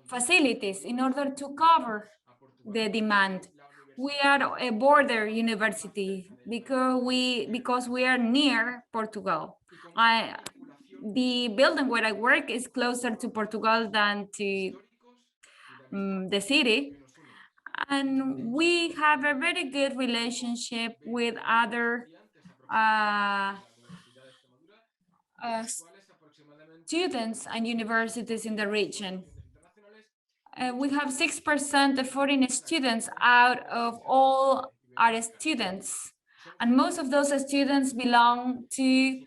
facilities in order to cover the demand. We are a border university because we are near Portugal. The building where I work is closer to Portugal than to the city. And we have a very good relationship with other students and universities in the region. We have 6% of foreign students out of all our students. And most of those students belong to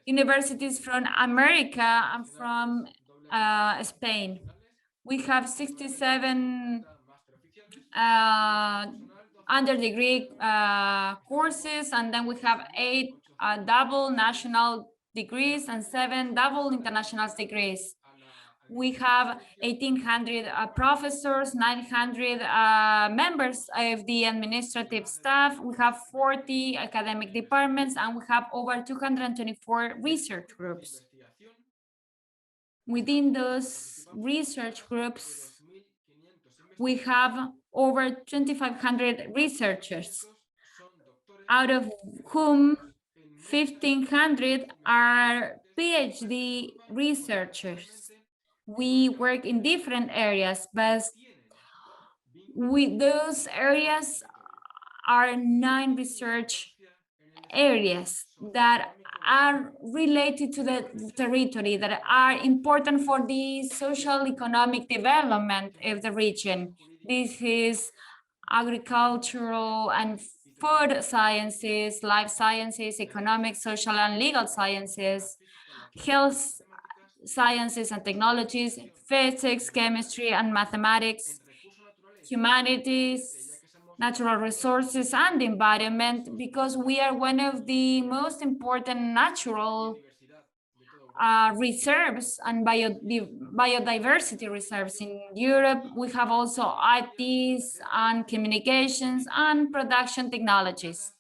universities from America and from Spain. We have 67 underdegree courses, and then we have 8 double national degrees and 7 double international degrees. We have 1,800 professors, 900 members of the administrative staff. We have 40 academic departments, and we have over 224 research groups. Within those research groups, we have over 2,500 researchers, out of whom 1,500 are PhD researchers. We work in different areas, but those areas are 9 research areas that are related to the territory, that are important for the social economic development of the region. This is agricultural and food sciences, life sciences, economic, social, and legal sciences, health sciences and technologies, physics, chemistry, and mathematics, humanities, natural resources, and environment, because we are one of the most important natural reserves and biodiversity reserves in Europe. We have also ITs and communications and production technologies.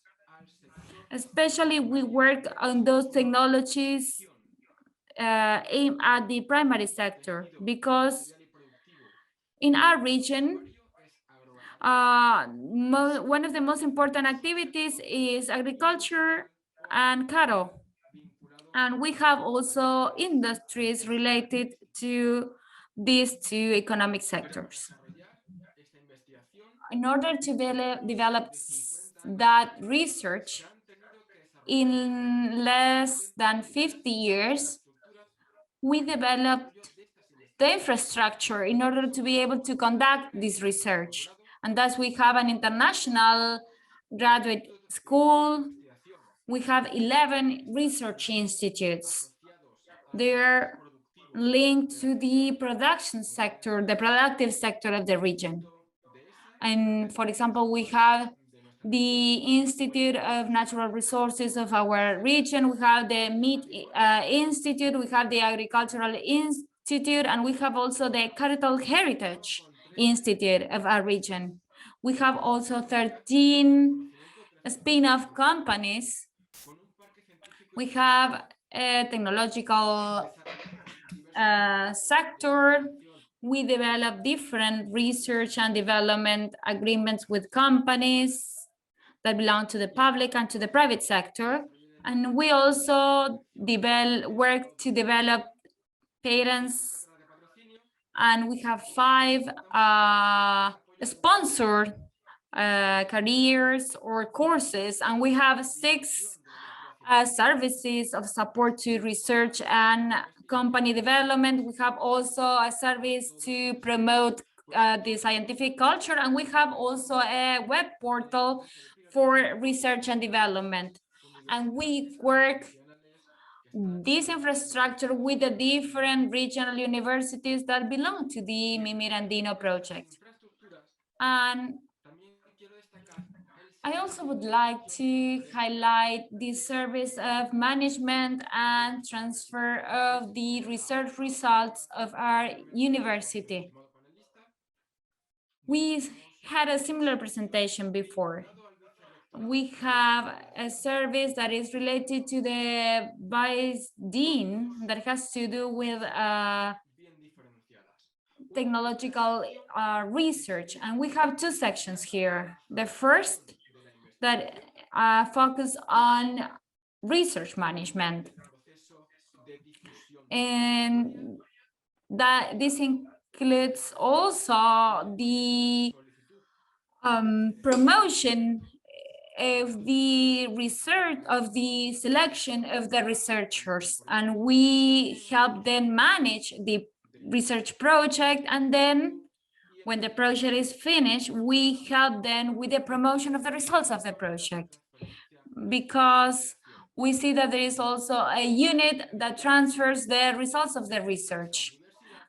Especially, we work on those technologies aimed at the primary sector, because in our region, one of the most important activities is agriculture and cattle. And we have also industries related to these 2 economic sectors. In order to develop that research in less than 50 years, we developed the infrastructure in order to be able to conduct this research. And thus we have an international graduate school. We have 11 research institutes. They're linked to the production sector, the productive sector of the region. And for example, we have the Institute of Natural Resources of our region, we have the Meat Institute, we have the Agricultural Institute, and we have also the Cultural Heritage Institute of our region. We have also 13 spin-off companies. We have a technological sector. We develop different research and development agreements with companies that belong to the public and to the private sector. And we also work to develop patents. And we have 5 sponsored careers or courses, and we have 6 services of support to research and company development. We have also a service to promote the scientific culture, and we have also a web portal for research and development. And we work this infrastructure with the different regional universities that belong to the Mimir Andino project. And I also would like to highlight the service of management and transfer of the research results of our university. We had a similar presentation before. We have a service that is related to the vice dean that has to do with technological research, and we have 2 sections here. The first that focus on research management, and that this includes also the promotion of the research, of the selection of the researchers, and we help them manage the research project, and then when the project is finished, we help them with the promotion of the results of the project, because we see that there is also a unit that transfers the results of the research.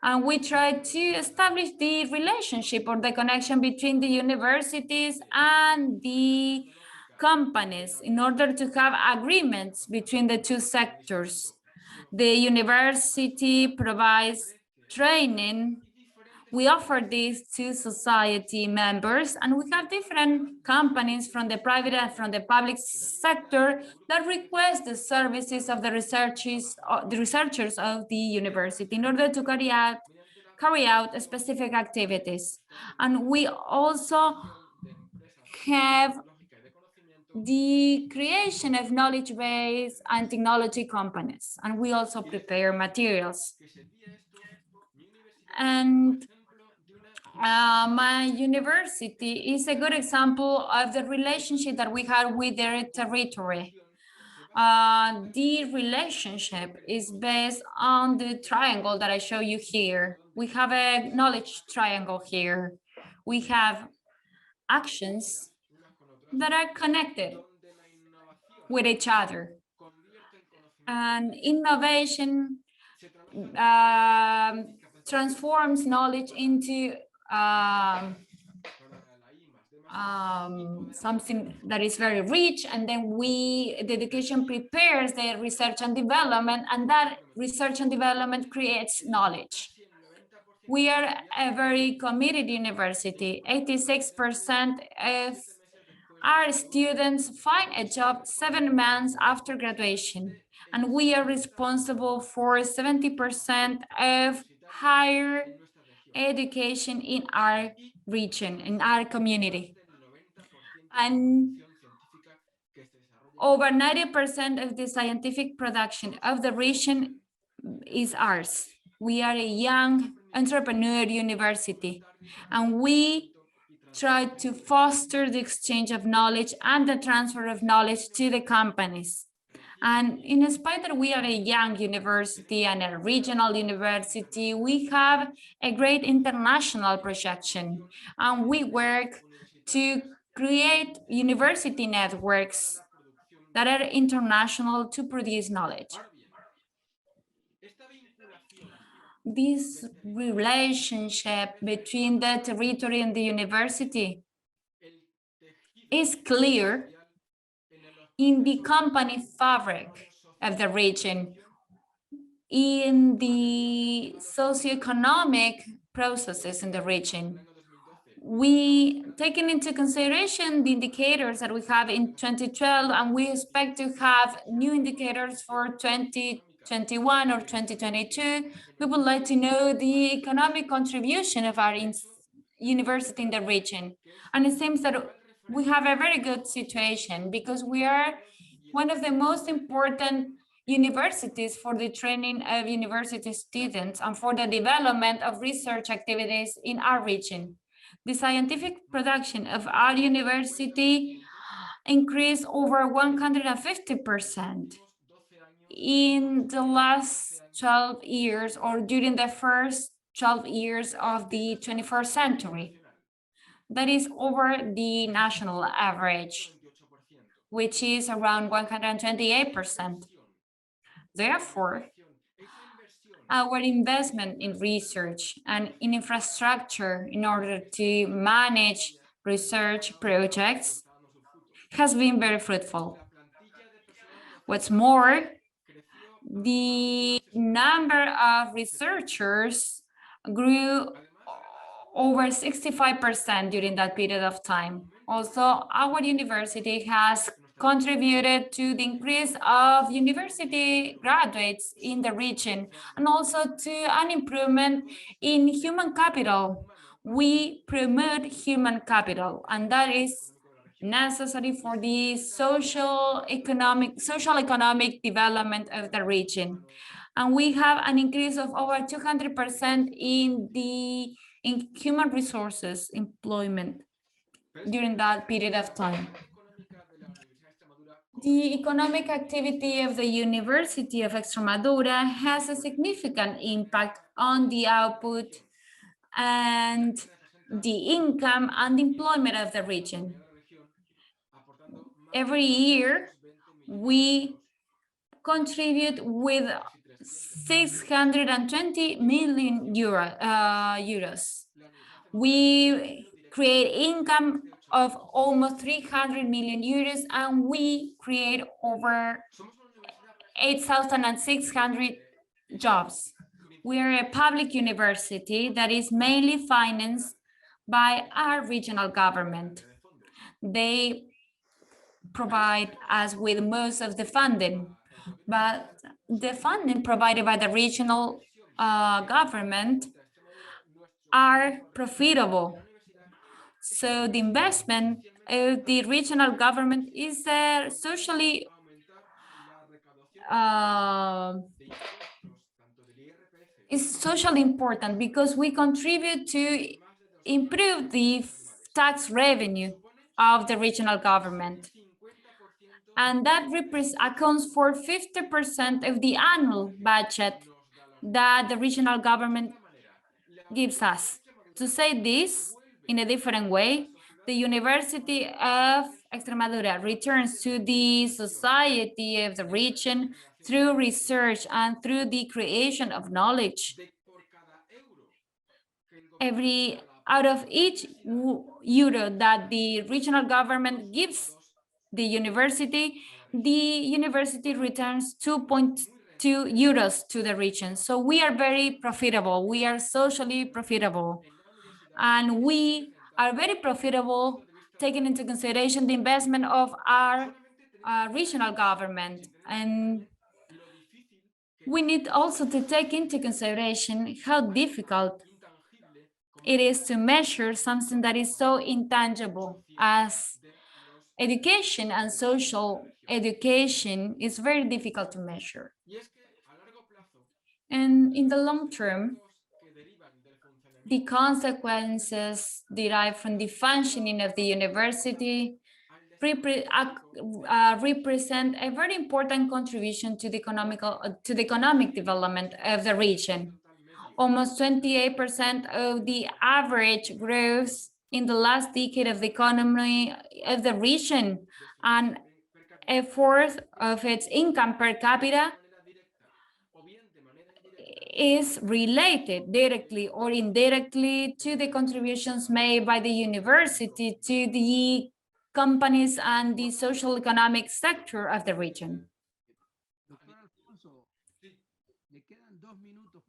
And we try to establish the relationship or the connection between the universities and the companies in order to have agreements between the 2 sectors. The university provides training. We offer this to society members, and we have different companies from the private and from the public sector that request the services of the researchers of the university in order to carry out specific activities. And we also have the creation of knowledge base and technology companies, and we also prepare materials. And my university is a good example of the relationship that we have with their territory. The relationship is based on the triangle that I show you here. We have a knowledge triangle here. We have actions that are connected with each other. And innovation transforms knowledge into something that is very rich, and then the education prepares the research and development, and that research and development creates knowledge. We are a very committed university. 86% of our students find a job 7 months after graduation, and we are responsible for 70% of higher education in our region, in our community. And over 90% of the scientific production of the region is ours. We are a young entrepreneur university, and we try to foster the exchange of knowledge and the transfer of knowledge to the companies. And in spite that we are a young university and a regional university, we have a great international projection, and we work to create university networks that are international to produce knowledge. This relationship between the territory and the university is clear in the company fabric of the region, in the socioeconomic processes in the region. We taken into consideration the indicators that we have in 2012, and we expect to have new indicators for 2021 or 2022. We would like to know the economic contribution of our university in the region. And it seems that we have a very good situation because we are one of the most important universities for the training of university students and for the development of research activities in our region. The scientific production of our university increased over 150% in the last 12 years, or during the first 12 years of the 21st century. That is over the national average, which is around 128%. Therefore, our investment in research and in infrastructure in order to manage research projects has been very fruitful. What's more, the number of researchers grew over 65% during that period of time. Also, our university has contributed to the increase of university graduates in the region and also to an improvement in human capital. We promote human capital, and that is necessary for the social economic development of the region. And we have an increase of over 200% in human resources employment during that period of time. The economic activity of the University of Extemadura has a significant impact on the output and the income and employment of the region. Every year, we contribute with 620 million euros. We create income of almost 300 million euros, and we create over 8,600 jobs. We are a public university that is mainly financed by our regional government. They provide us with most of the funding, but the funding provided by the regional government are profitable. So the investment of the regional government is socially important because we contribute to improve the tax revenue of the regional government. And that accounts for 50% of the annual budget that the regional government gives us. To say this in a different way, the University of Extremadura returns to the society of the region through research and through the creation of knowledge. Out of each euro that the regional government gives the university returns 2.2 euros to the region. So we are very profitable. We are socially profitable. And we are very profitable, taking into consideration the investment of our regional government. And we need also to take into consideration how difficult it is to measure something that is so intangible as education, and social education is very difficult to measure. And in the long term, the consequences derived from the functioning of the university represent a very important contribution to the economic development of the region. Almost 28% of the average growth in the last decade of the economy of the region, and a fourth of its income per capita is related directly or indirectly to the contributions made by the university to the companies and the social economic sector of the region.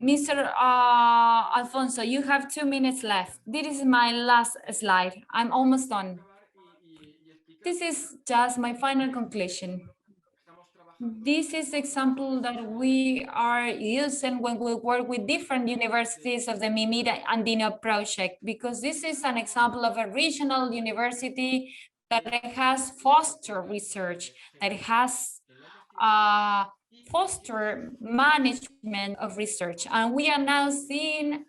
Mr. Alfonso, you have 2 minutes left. This is my last slide. I'm almost done. This is just my final conclusion. This is the example that we are using when we work with different universities of the Mimir Andino project, because this is an example of a regional university that has fostered research, that has foster management of research. And we are now seeing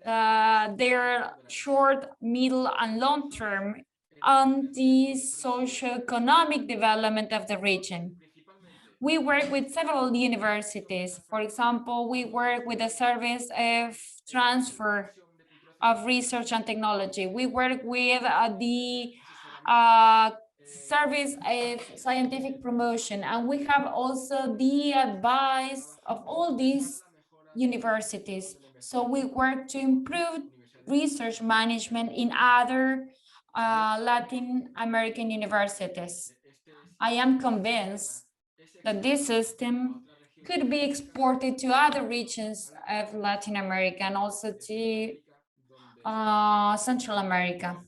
their short, middle, and long term on the socioeconomic development of the region. We work with several universities. For example, we work with the service of transfer of research and technology. We work with the service of scientific promotion, and we have also the advice of all these universities. So we work to improve research management in other Latin American universities. I am convinced that this system could be exported to other regions of Latin America and also to Central America.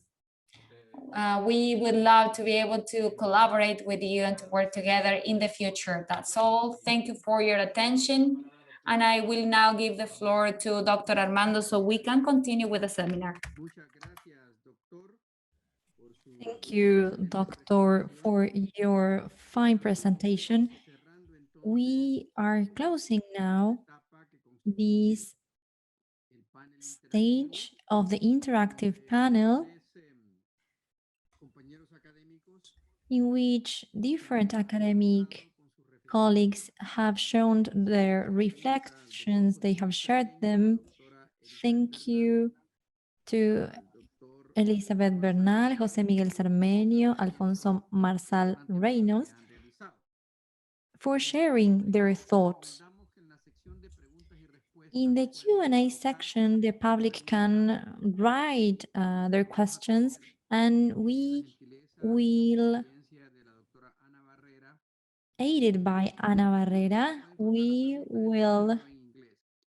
We would love to be able to collaborate with you and to work together in the future. That's all. Thank you for your attention. And I will now give the floor to Dr. Armando so we can continue with the seminar. Thank you, Doctor, for your fine presentation. We are closing now this stage of the interactive panel in which different academic colleagues have shown their reflections, they have shared them. Thank you to Elizabeth Bernal, José Miguel Sermeño, Alfonso, Marzal, Reynolds for sharing their thoughts. In the Q&A section, the public can write their questions, and we will, aided by Ana Barrera,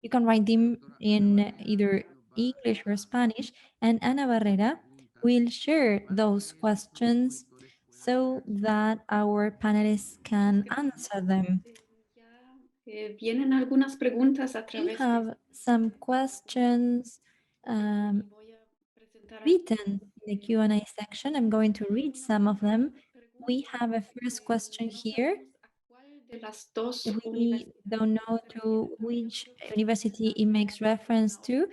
you can write them in either English or Spanish, and Ana Barrera will share those questions so that our panelists can answer them. Vienen algunas preguntas a We través have some questions written in the Q&A section. I'm going to read some of them. We have a first question here. We don't know to which university it makes reference to,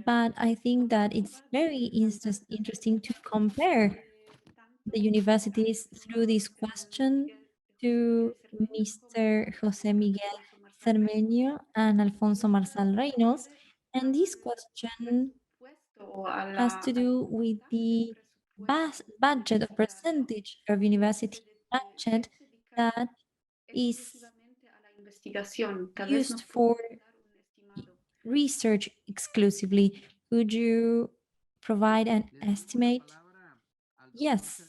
but I think that it's very interesting to compare the universities through this question to Mr. José Miguel Sermeño and Alfonso Marzal Reynolds. And this question has to do with the budget or percentage of university budget that is used for research exclusively. Could you provide an estimate? Yes.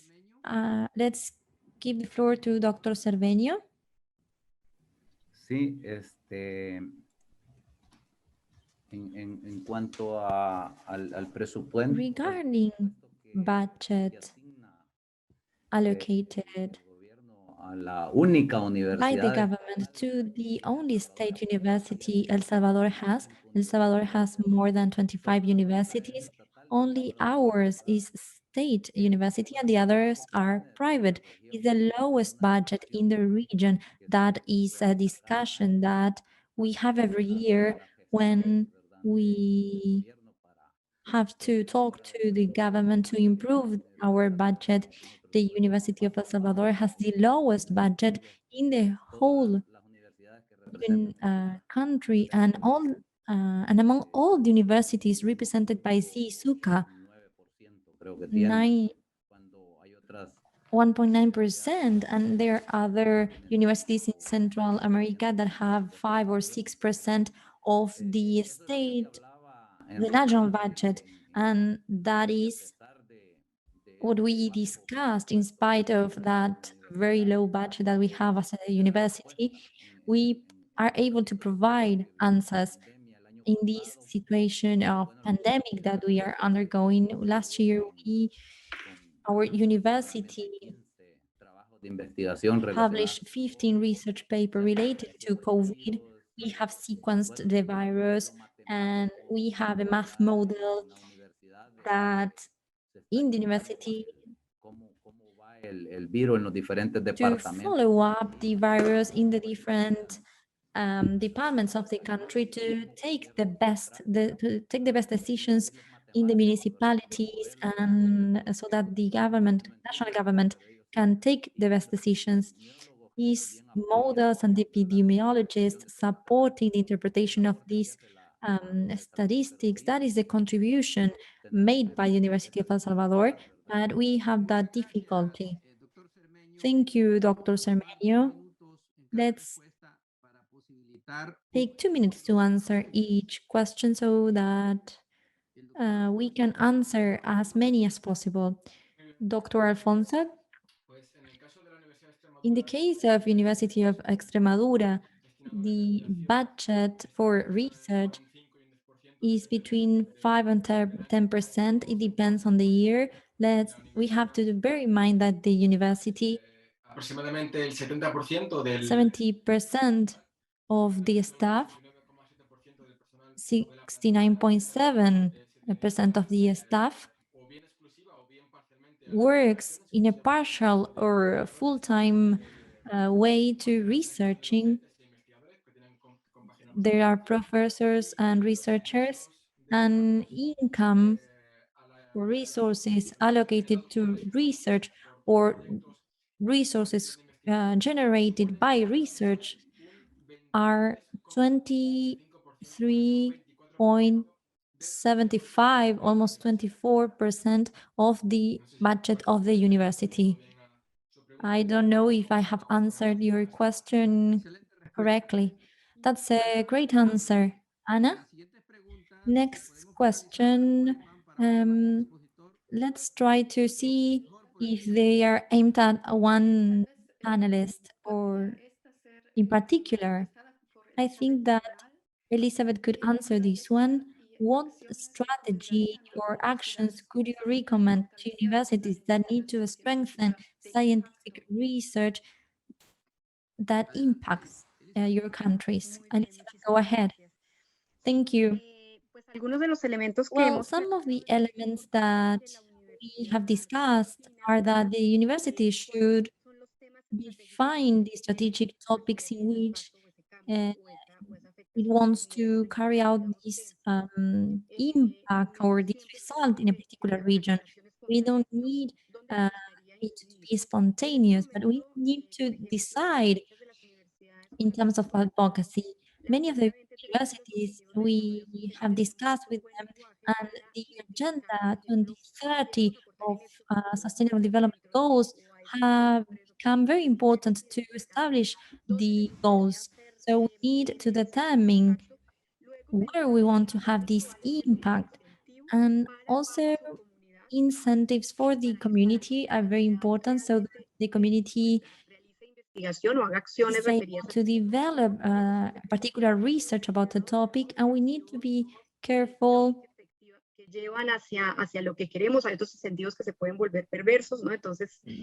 Let's give the floor to Dr. Sermeño. Sí, en cuanto al presupuesto. Regarding budget allocated by the government to the only state university El Salvador has. El Salvador has more than 25 universities. Only ours is state university and the others are private. It's the lowest budget in the region. That is a discussion that we have every year when we have to talk to the government to improve our budget. The University of El Salvador has the lowest budget in the whole country, and among all the universities represented by CSUCA, 1.9%, and there are other universities in Central America that have 5 or 6% of the state, the national budget, and that is what we discussed. In spite of that very low budget that we have as a university, we are able to provide answers in this situation of pandemic that we are undergoing. Last year, our university published 15 research papers related to COVID. We have sequenced the virus, and we have a math model that in the university to follow up the virus in the different departments of the country to take the best decisions in the municipalities, and so that the government, national government, can take the best decisions. These models and epidemiologists supporting the interpretation of these statistics, that is the contribution made by the University of El Salvador, but we have that difficulty. Thank you, Dr. Sermeño. Let's take 2 minutes to answer each question so that we can answer as many as possible. Dr. Alfonso? In the case of University of Extremadura, the budget for research is between 5 and 10%. It depends on the year. We have to bear in mind that the university, 70% of the staff, 69.7% of the staff works in a partial or full-time way to researching. There are professors and researchers, and income or resources allocated to research or resources generated by research are 23.75, almost 24% of the budget of the university. I don't know if I have answered your question correctly. That's a great answer. Anna? Next question. Let's try to see if they are aimed at one panelist or in particular. I think that Elizabeth could answer this one. What strategy or actions could you recommend to universities that need to strengthen scientific research that impacts your countries? Elizabeth, go ahead. Thank you. Well, some of the elements that we have discussed are that the university should define the strategic topics in which it wants to carry out this impact or this result in a particular region. We don't need it to be spontaneous, but we need to decide in terms of advocacy. Many of the universities we have discussed with them, and the Agenda 2030 of Sustainable Development Goals have become very important to establish the goals. So we need to determine where we want to have this impact, and also incentives for the community are very important, so that the community is able to develop particular research about the topic, and we need to be careful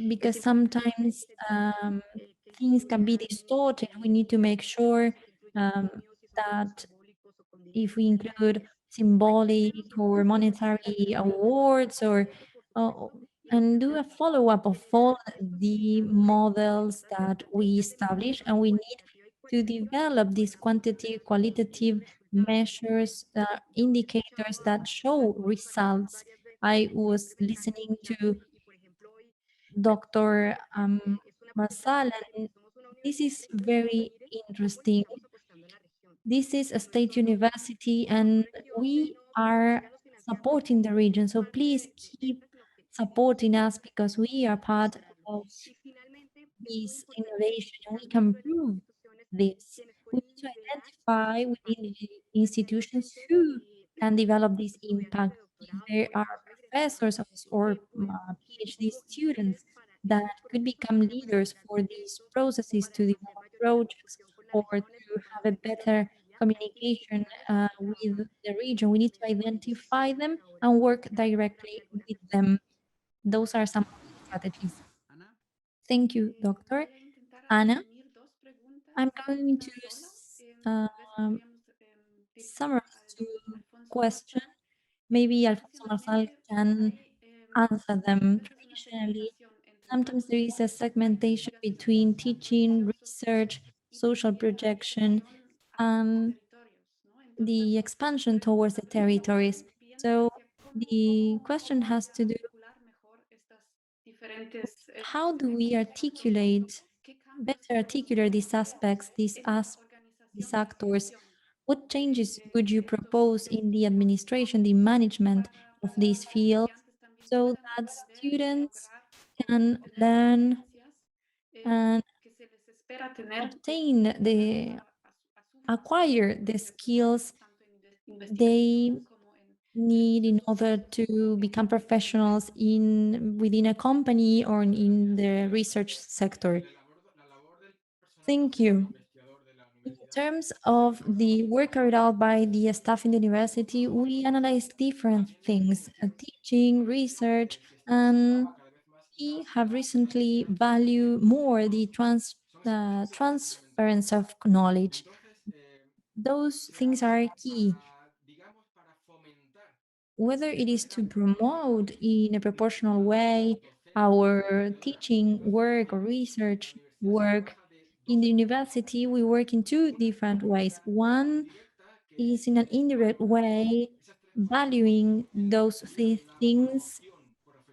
because sometimes things can be distorted. We need to make sure that if we include symbolic or monetary awards or and do a follow-up of all the models that we establish, and we need to develop these qualitative measures, indicators that show results. I was listening to Dr. Marzal, and this is very interesting. This is a state university, and we are supporting the region. So please keep supporting us, because we are part of this innovation, and we can prove this. We need to identify within the institutions who can develop this impact. If there are professors or PhD students that could become leaders for these processes to develop projects or to have a better communication with the region, we need to identify them and work directly with them. Those are some of the strategies. Thank you, Doctor. Anna, I'm going to summarize two questions. Maybe Alfonso Marzal can answer them. Traditionally, sometimes there is a segmentation between teaching, research, social projection, and the expansion towards the territories. So the question has to do, how do we better articulate these aspects, these actors? What changes would you propose in the administration, the management of these fields, so that students can learn and acquire the skills they need in order to become professionals within a company or in the research sector? Thank you. In terms of the work carried out by the staff in the university, we analyze different things, teaching, research, and we have recently valued more the transference of knowledge. Those things are key. Whether it is to promote in a proportional way our teaching work or research work, in the university, we work in two different ways. One is in an indirect way, valuing those things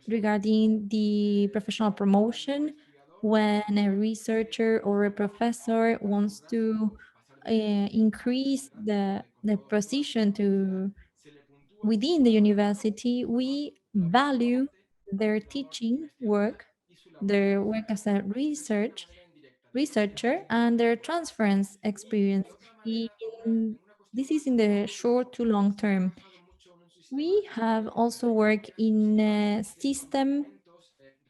regarding the professional promotion when a researcher or a professor wants to increase the position within the university. We value their teaching work, their work as a researcher, and their transference experience. This is in the short to long term. We have also worked in a system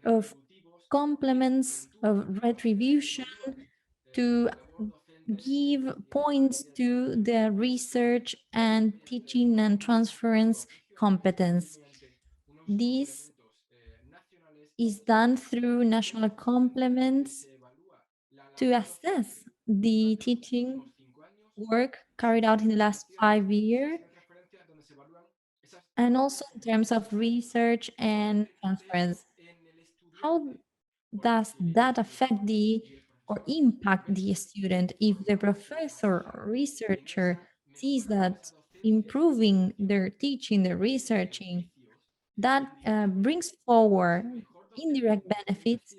of complements, of retribution, to give points to the research and teaching and transference competence. This is done through national complements to assess the teaching work carried out in the last 5 years, and also in terms of research and transference. How does that affect or impact the student if the professor or researcher sees that improving their teaching, their researching, that brings forward indirect benefits?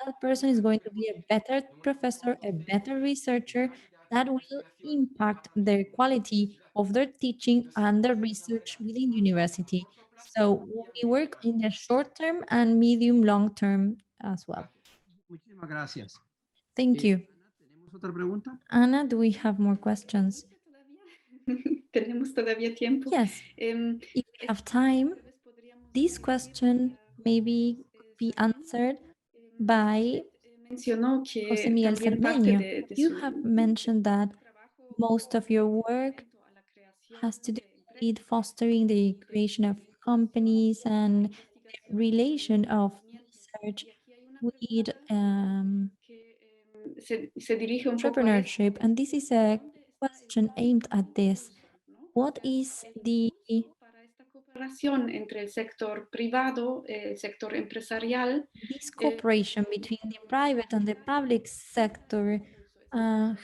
That person is going to be a better professor, a better researcher, that will impact the quality of their teaching and their research within university. So we work in the short term and medium long term as well. Muchísimas gracias. Thank you. ¿Tenemos otra pregunta? Anna, do we have more questions? Tenemos todavía tiempo. Yes, if we have time, this question maybe could be answered by Mencionó que José Miguel también parte Sermeño. de You su have mentioned that most of your work a la creación has to do de with fostering the creation of companies and the relation of research with se dirige un poco a entrepreneurship. And this is a question aimed at this. What is the para esta cooperación entre el sector privado, el sector empresarial, this cooperation between the private and the public sector?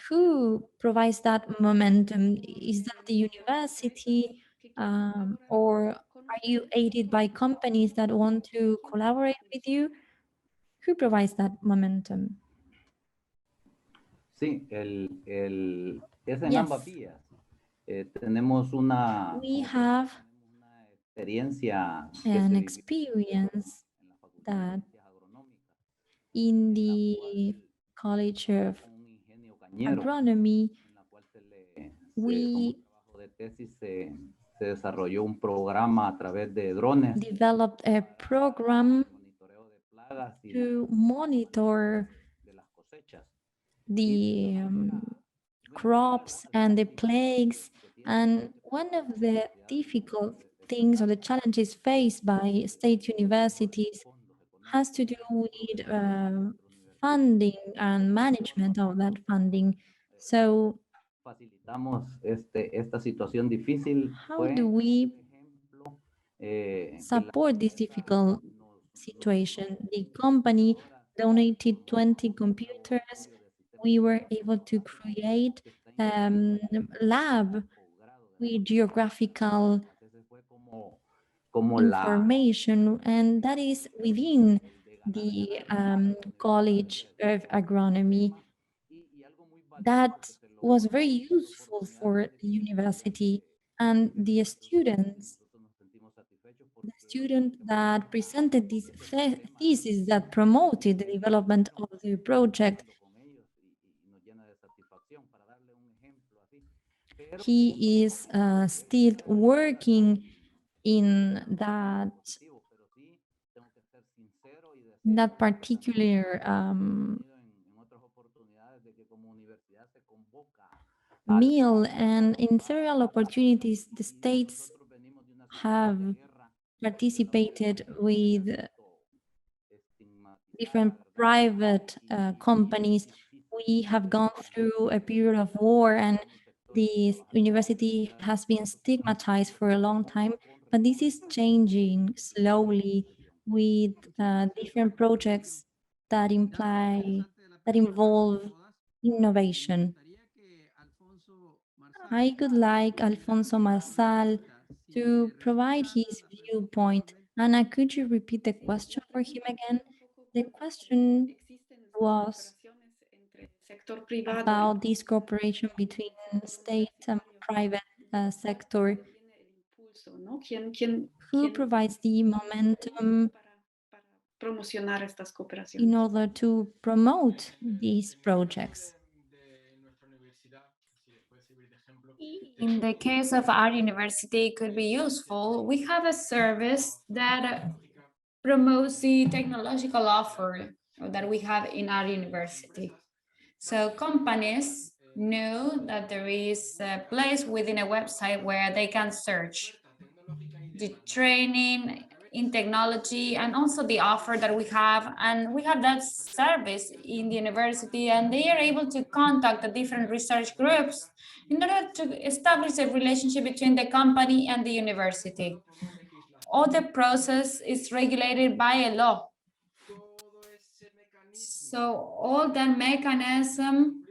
Who provides that momentum? Is that the university, or are you aided by companies that want to collaborate with you? Who provides that momentum? Sí, es en Yes. ambas vías. Tenemos una We have experiencia que an se experience vivió en la Facultad de that Ciencias Agronómicas, in the College of un ingenio cañero, Agronomy, en la cual como we trabajo de tesis se desarrolló un programa a través de drones, developed a program monitoreo de plagas y to monitor de las cosechas. the crops and the plagues. And one of the difficult things or the challenges faced by state universities has to do with funding and management of that funding. So Facilitamos esta situación difícil. how do we support this difficult situation? The company donated 20 computers. We were able to create lab with geographical information, and that is within the College of Agronomy. That was very useful for the university, and the student that presented this thesis that promoted the development of the project, he is still working in that particular meal, and in several opportunities the states have participated with different private companies. We have gone through a period of war, and the university has been stigmatized for a long time, but this is changing slowly with different projects that involve innovation. I would like Alfonso Marzal to provide his viewpoint. Anna, could you repeat the question for him again? The question was about this cooperation between state and private sector. Who provides the momentum in order to promote these projects? In the case of our university, it could be useful. We have a service that promotes the technological offer that we have in our university. So companies know that there is a place within a website where they can search the training in technology and also the offer that we have. And we have that service in the university, and they are able to contact the different research groups in order to establish a relationship between the company and the university. All the process is regulated by a law. So all that mechanism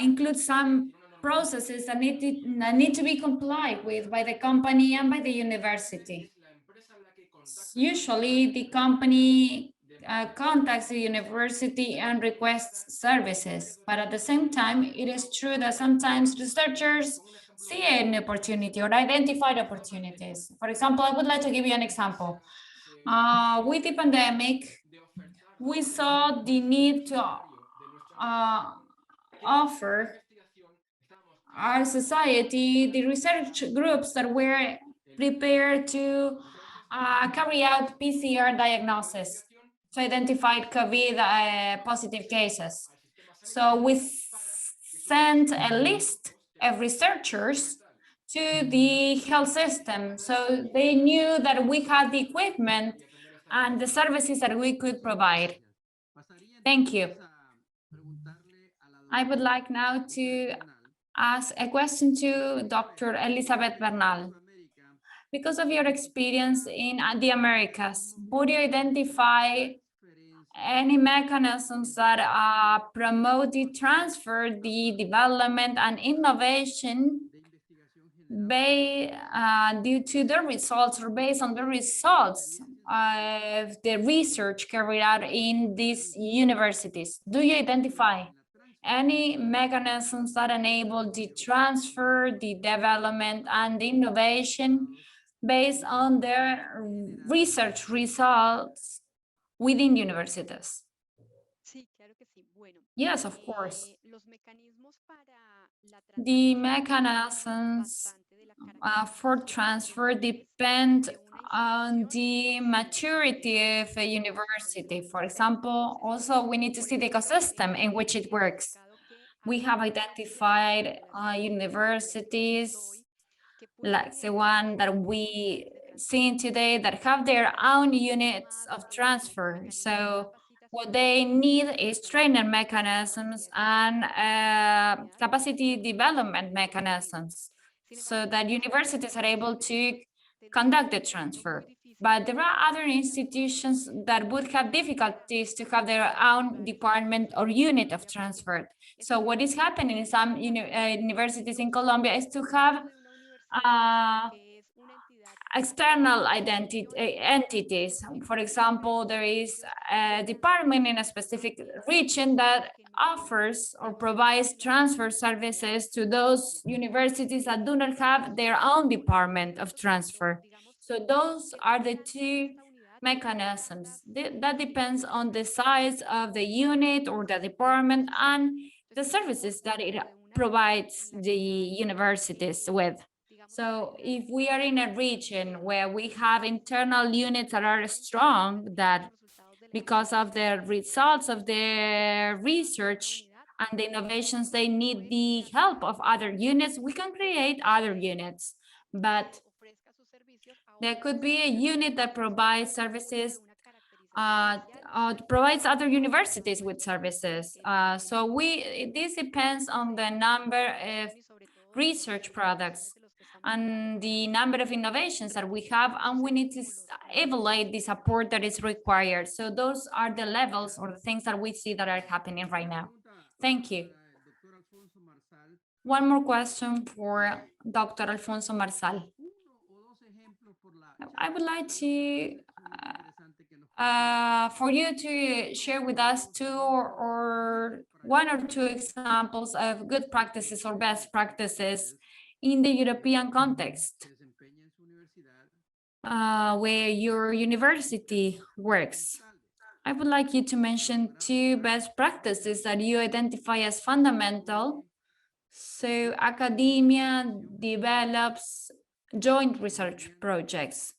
includes some processes that need to be complied with by the company and by the university. Usually the company contacts the university and requests services, but at the same time, it is true that sometimes researchers see an opportunity or identified opportunities. For example, I would like to give you an example. With the pandemic, we saw the need to offer our society the research groups that were prepared to carry out PCR diagnosis to identify COVID positive cases. So we sent a list of researchers to the health system, so they knew that we had the equipment and the services that we could provide. Thank you. I would like now to ask a question to Dr. Elizabeth Bernal. Because of your experience in the Americas, would you identify any mechanisms that promote the transfer, the development and innovation due to the results or based on the results of the research carried out in these universities? Do you identify any mechanisms that enable the transfer, the development and the innovation based on their research results within universities? Yes, of course. The mechanisms for transfer depend on the maturity of a university. For example, also we need to see the ecosystem in which it works. We have identified universities like the one that we see today that have their own units of transfer. So what they need is training mechanisms and capacity development mechanisms so that universities are able to conduct the transfer. But there are other institutions that would have difficulties to have their own department or unit of transfer. So what is happening in some universities in Colombia is to have external entities. For example, there is a department in a specific region that offers or provides transfer services to those universities that do not have their own department of transfer. So those are the two mechanisms. That depends on the size of the unit or the department and the services that it provides the universities with. So if we are in a region where we have internal units that are strong, that because of the results of their research and the innovations, they need the help of other units, we can create other units. But there could be a unit that provides services, provides other universities with services. So this depends on the number of research products and the number of innovations that we have, and we need to evaluate the support that is required. So those are the levels or the things that we see that are happening right now. Thank you. One more question for Dr. Alfonso Marzal. I would like to for you to share with us one or two examples of good practices or best practices in the European context where your university works. I would like you to mention two best practices that you identify as fundamental, so academia develops joint research projects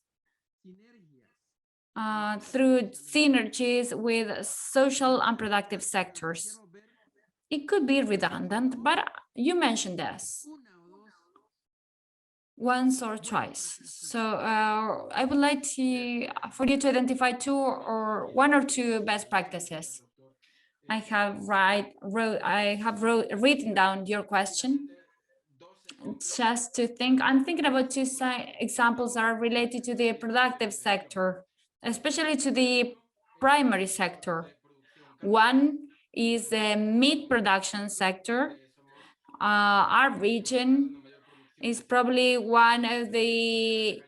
through synergies with social and productive sectors. It could be redundant, but you mentioned this once or twice. So I would like for you to identify one or two best practices. I have written down your question just to think. I'm thinking about two examples that are related to the productive sector, especially to the primary sector. One is the meat production sector. Our region is probably one of the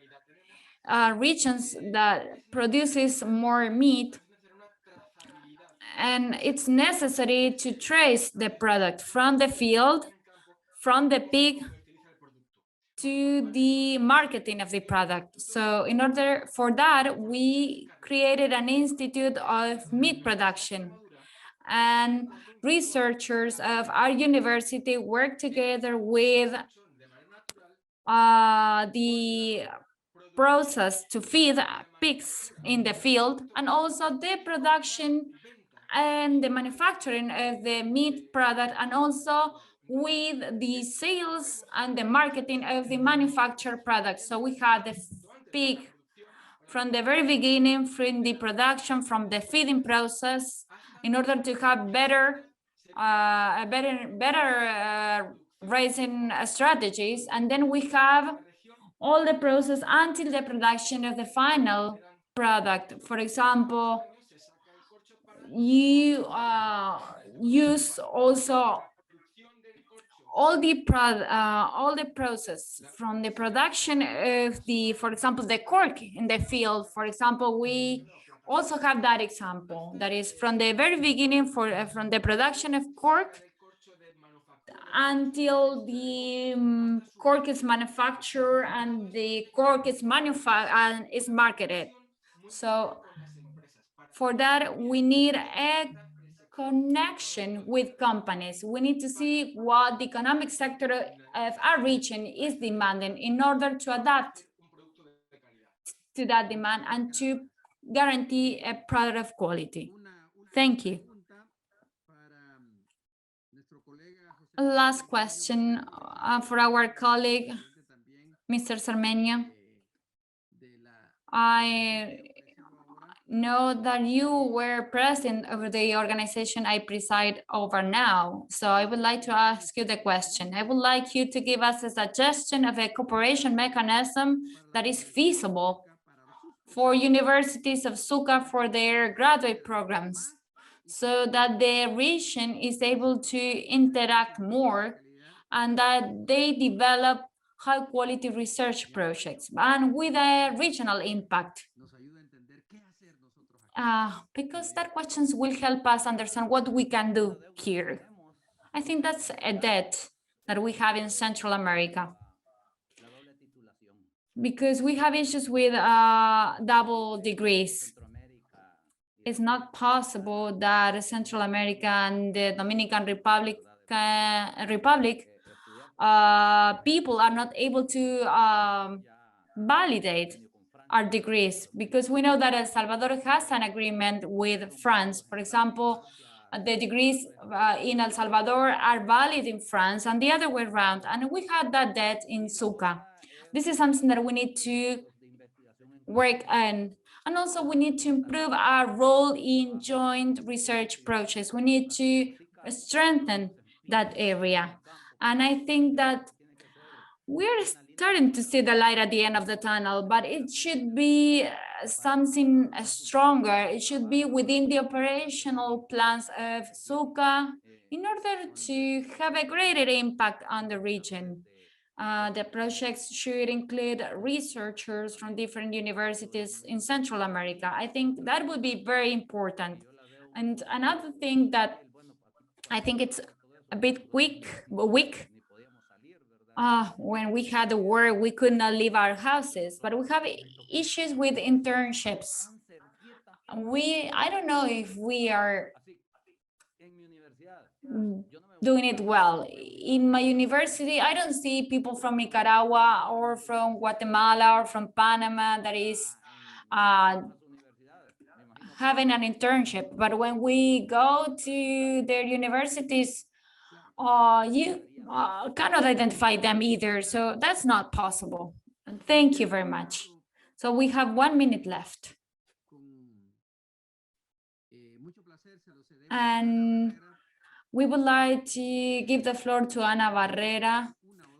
regions that produces more meat, and it's necessary to trace the product from the field, from the pig, to the marketing of the product. So in order for that, we created an institute of meat production, and researchers of our university work together with the process to feed pigs in the field, and also the production and the manufacturing of the meat product, and also with the sales and the marketing of the manufactured products. So we had the pig from the very beginning, from the production, from the feeding process, in order to have better raising strategies. And then we have all the process until the production of the final product. For example, you use also all the process from the production of the, for example, the cork in the field. For example, we also have that example that is from the very beginning from the production of cork until the cork is manufactured and the cork is marketed. So for that, we need a connection with companies. We need to see what the economic sector of our region is demanding in order to adapt to that demand and to guarantee a product of quality. Thank you. Last question for our colleague, Mr. Sermeño. I know that you were present over the organization I preside over now. So I would like to ask you the question. I would like you to give us a suggestion of a cooperation mechanism that is feasible for universities of SIRCIP for their graduate programs, so that the region is able to interact more and that they develop high quality research projects and with a regional impact. Because that questions will help us understand what we can do here. I think that's a debt that we have in Central America, because we have issues with double degrees. It's not possible that Central America and the Dominican Republic people are not able to validate our degrees, because we know that El Salvador has an agreement with France. For example, the degrees in El Salvador are valid in France and the other way around. And we had that debt in SIRCIP. This is something that we need to work on. And also we need to improve our role in joint research projects. We need to strengthen that area. And I think that we're starting to see the light at the end of the tunnel, but it should be something stronger. It should be within the operational plans of SIRCIP in order to have a greater impact on the region. The projects should include researchers from different universities in Central America. I think that would be very important. And another thing that I think it's a bit weak, when we had the war, we could not leave our houses, but we have issues with internships. I don't know if we are doing it well. In my university, I don't see people from Nicaragua or from Guatemala or from Panama that is having an internship. But when we go to their universities, you cannot identify them either. So that's not possible. Thank you very much. So we have 1 minute left. And we would like to give the floor to Ana Barrera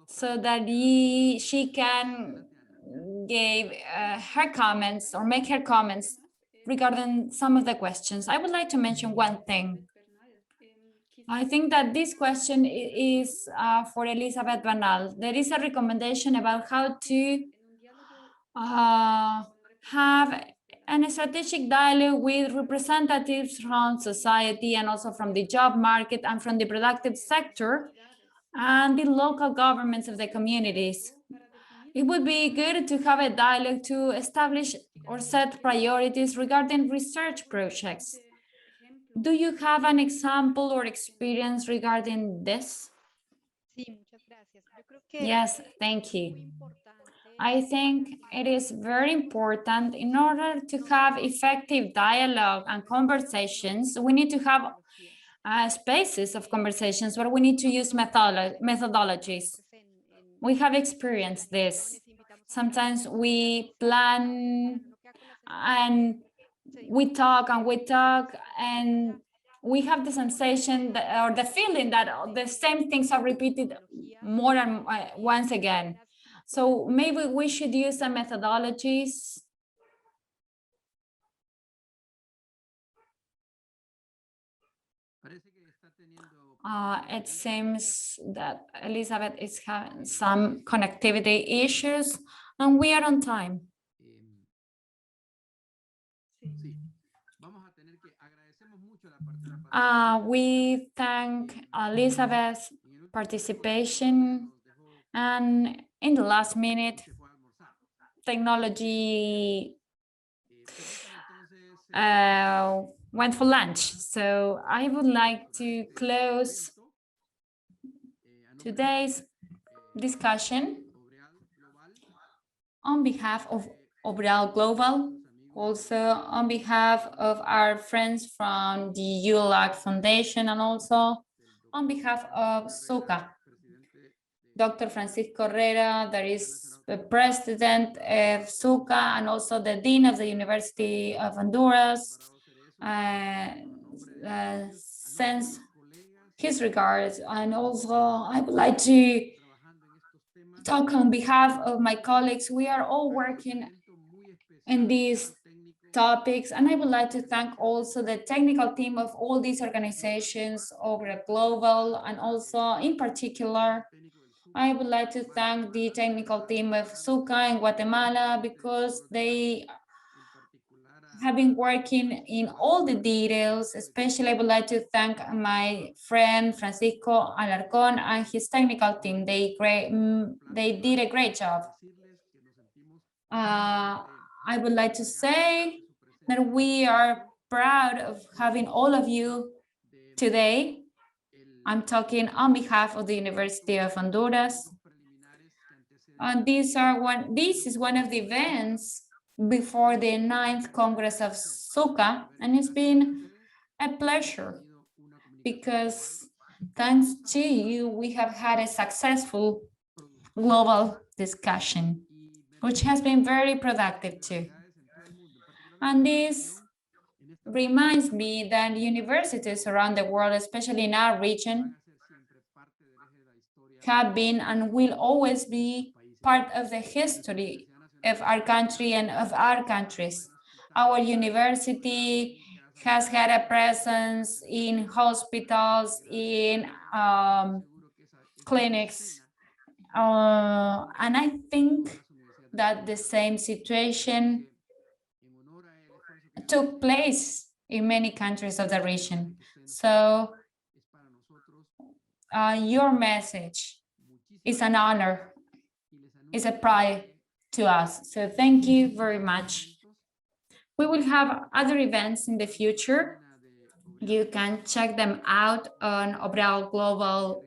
so that she can give her comments or make her comments regarding some of the questions. I would like to mention one thing. I think that this question is for Elizabeth Bernal. There is a recommendation about how to have a strategic dialogue with representatives from society and also from the job market and from the productive sector and the local governments of the communities. It would be good to have a dialogue to establish or set priorities regarding research projects. Do you have an example or experience regarding this? Yes, thank you. I think it is very important in order to have effective dialogue and conversations. We need to have spaces of conversations where we need to use methodologies. We have experienced this. Sometimes we plan and we talk and we have the sensation that, or the feeling that the same things are repeated more than once again. So maybe we should use some methodologies. It seems that Elizabeth is having some connectivity issues and we are on time. We thank Elizabeth's participation, and in the last minute, technology went for lunch. So I would like to close today's discussion on behalf of OBREAL Global, also on behalf of our friends from the EU-LAC Foundation, and also on behalf of SIRCIP. Dr. Francisco Herrera, that is the president of SIRCIP and also the dean of the University of Honduras, sends his regards. And also I would like to talk on behalf of my colleagues. We are all working in these topics. And I would like to thank also the technical team of all these organizations, OBREAL Global, and also in particular, I would like to thank the technical team of SIRCIP in Guatemala, because they have been working in all the details. Especially, I would like to thank my friend Francisco Alarcón and his technical team. They did a great job. I would like to say that we are proud of having all of you today. I'm talking on behalf of the University of Honduras. And this is one of the events before the 9th Congress of SIRCIP, and it's been a pleasure because thanks to you, we have had a successful global discussion, which has been very productive too. And this reminds me that universities around the world, especially in our region, have been and will always be part of the history of our country and of our countries. Our university has had a presence in hospitals, in clinics, and I think that the same situation took place in many countries of the region. So your message is an honor, is a pride to us. So thank you very much. We will have other events in the future. You can check them out on OBREAL Global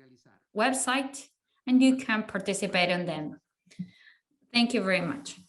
website, and you can participate in them. Thank you very much.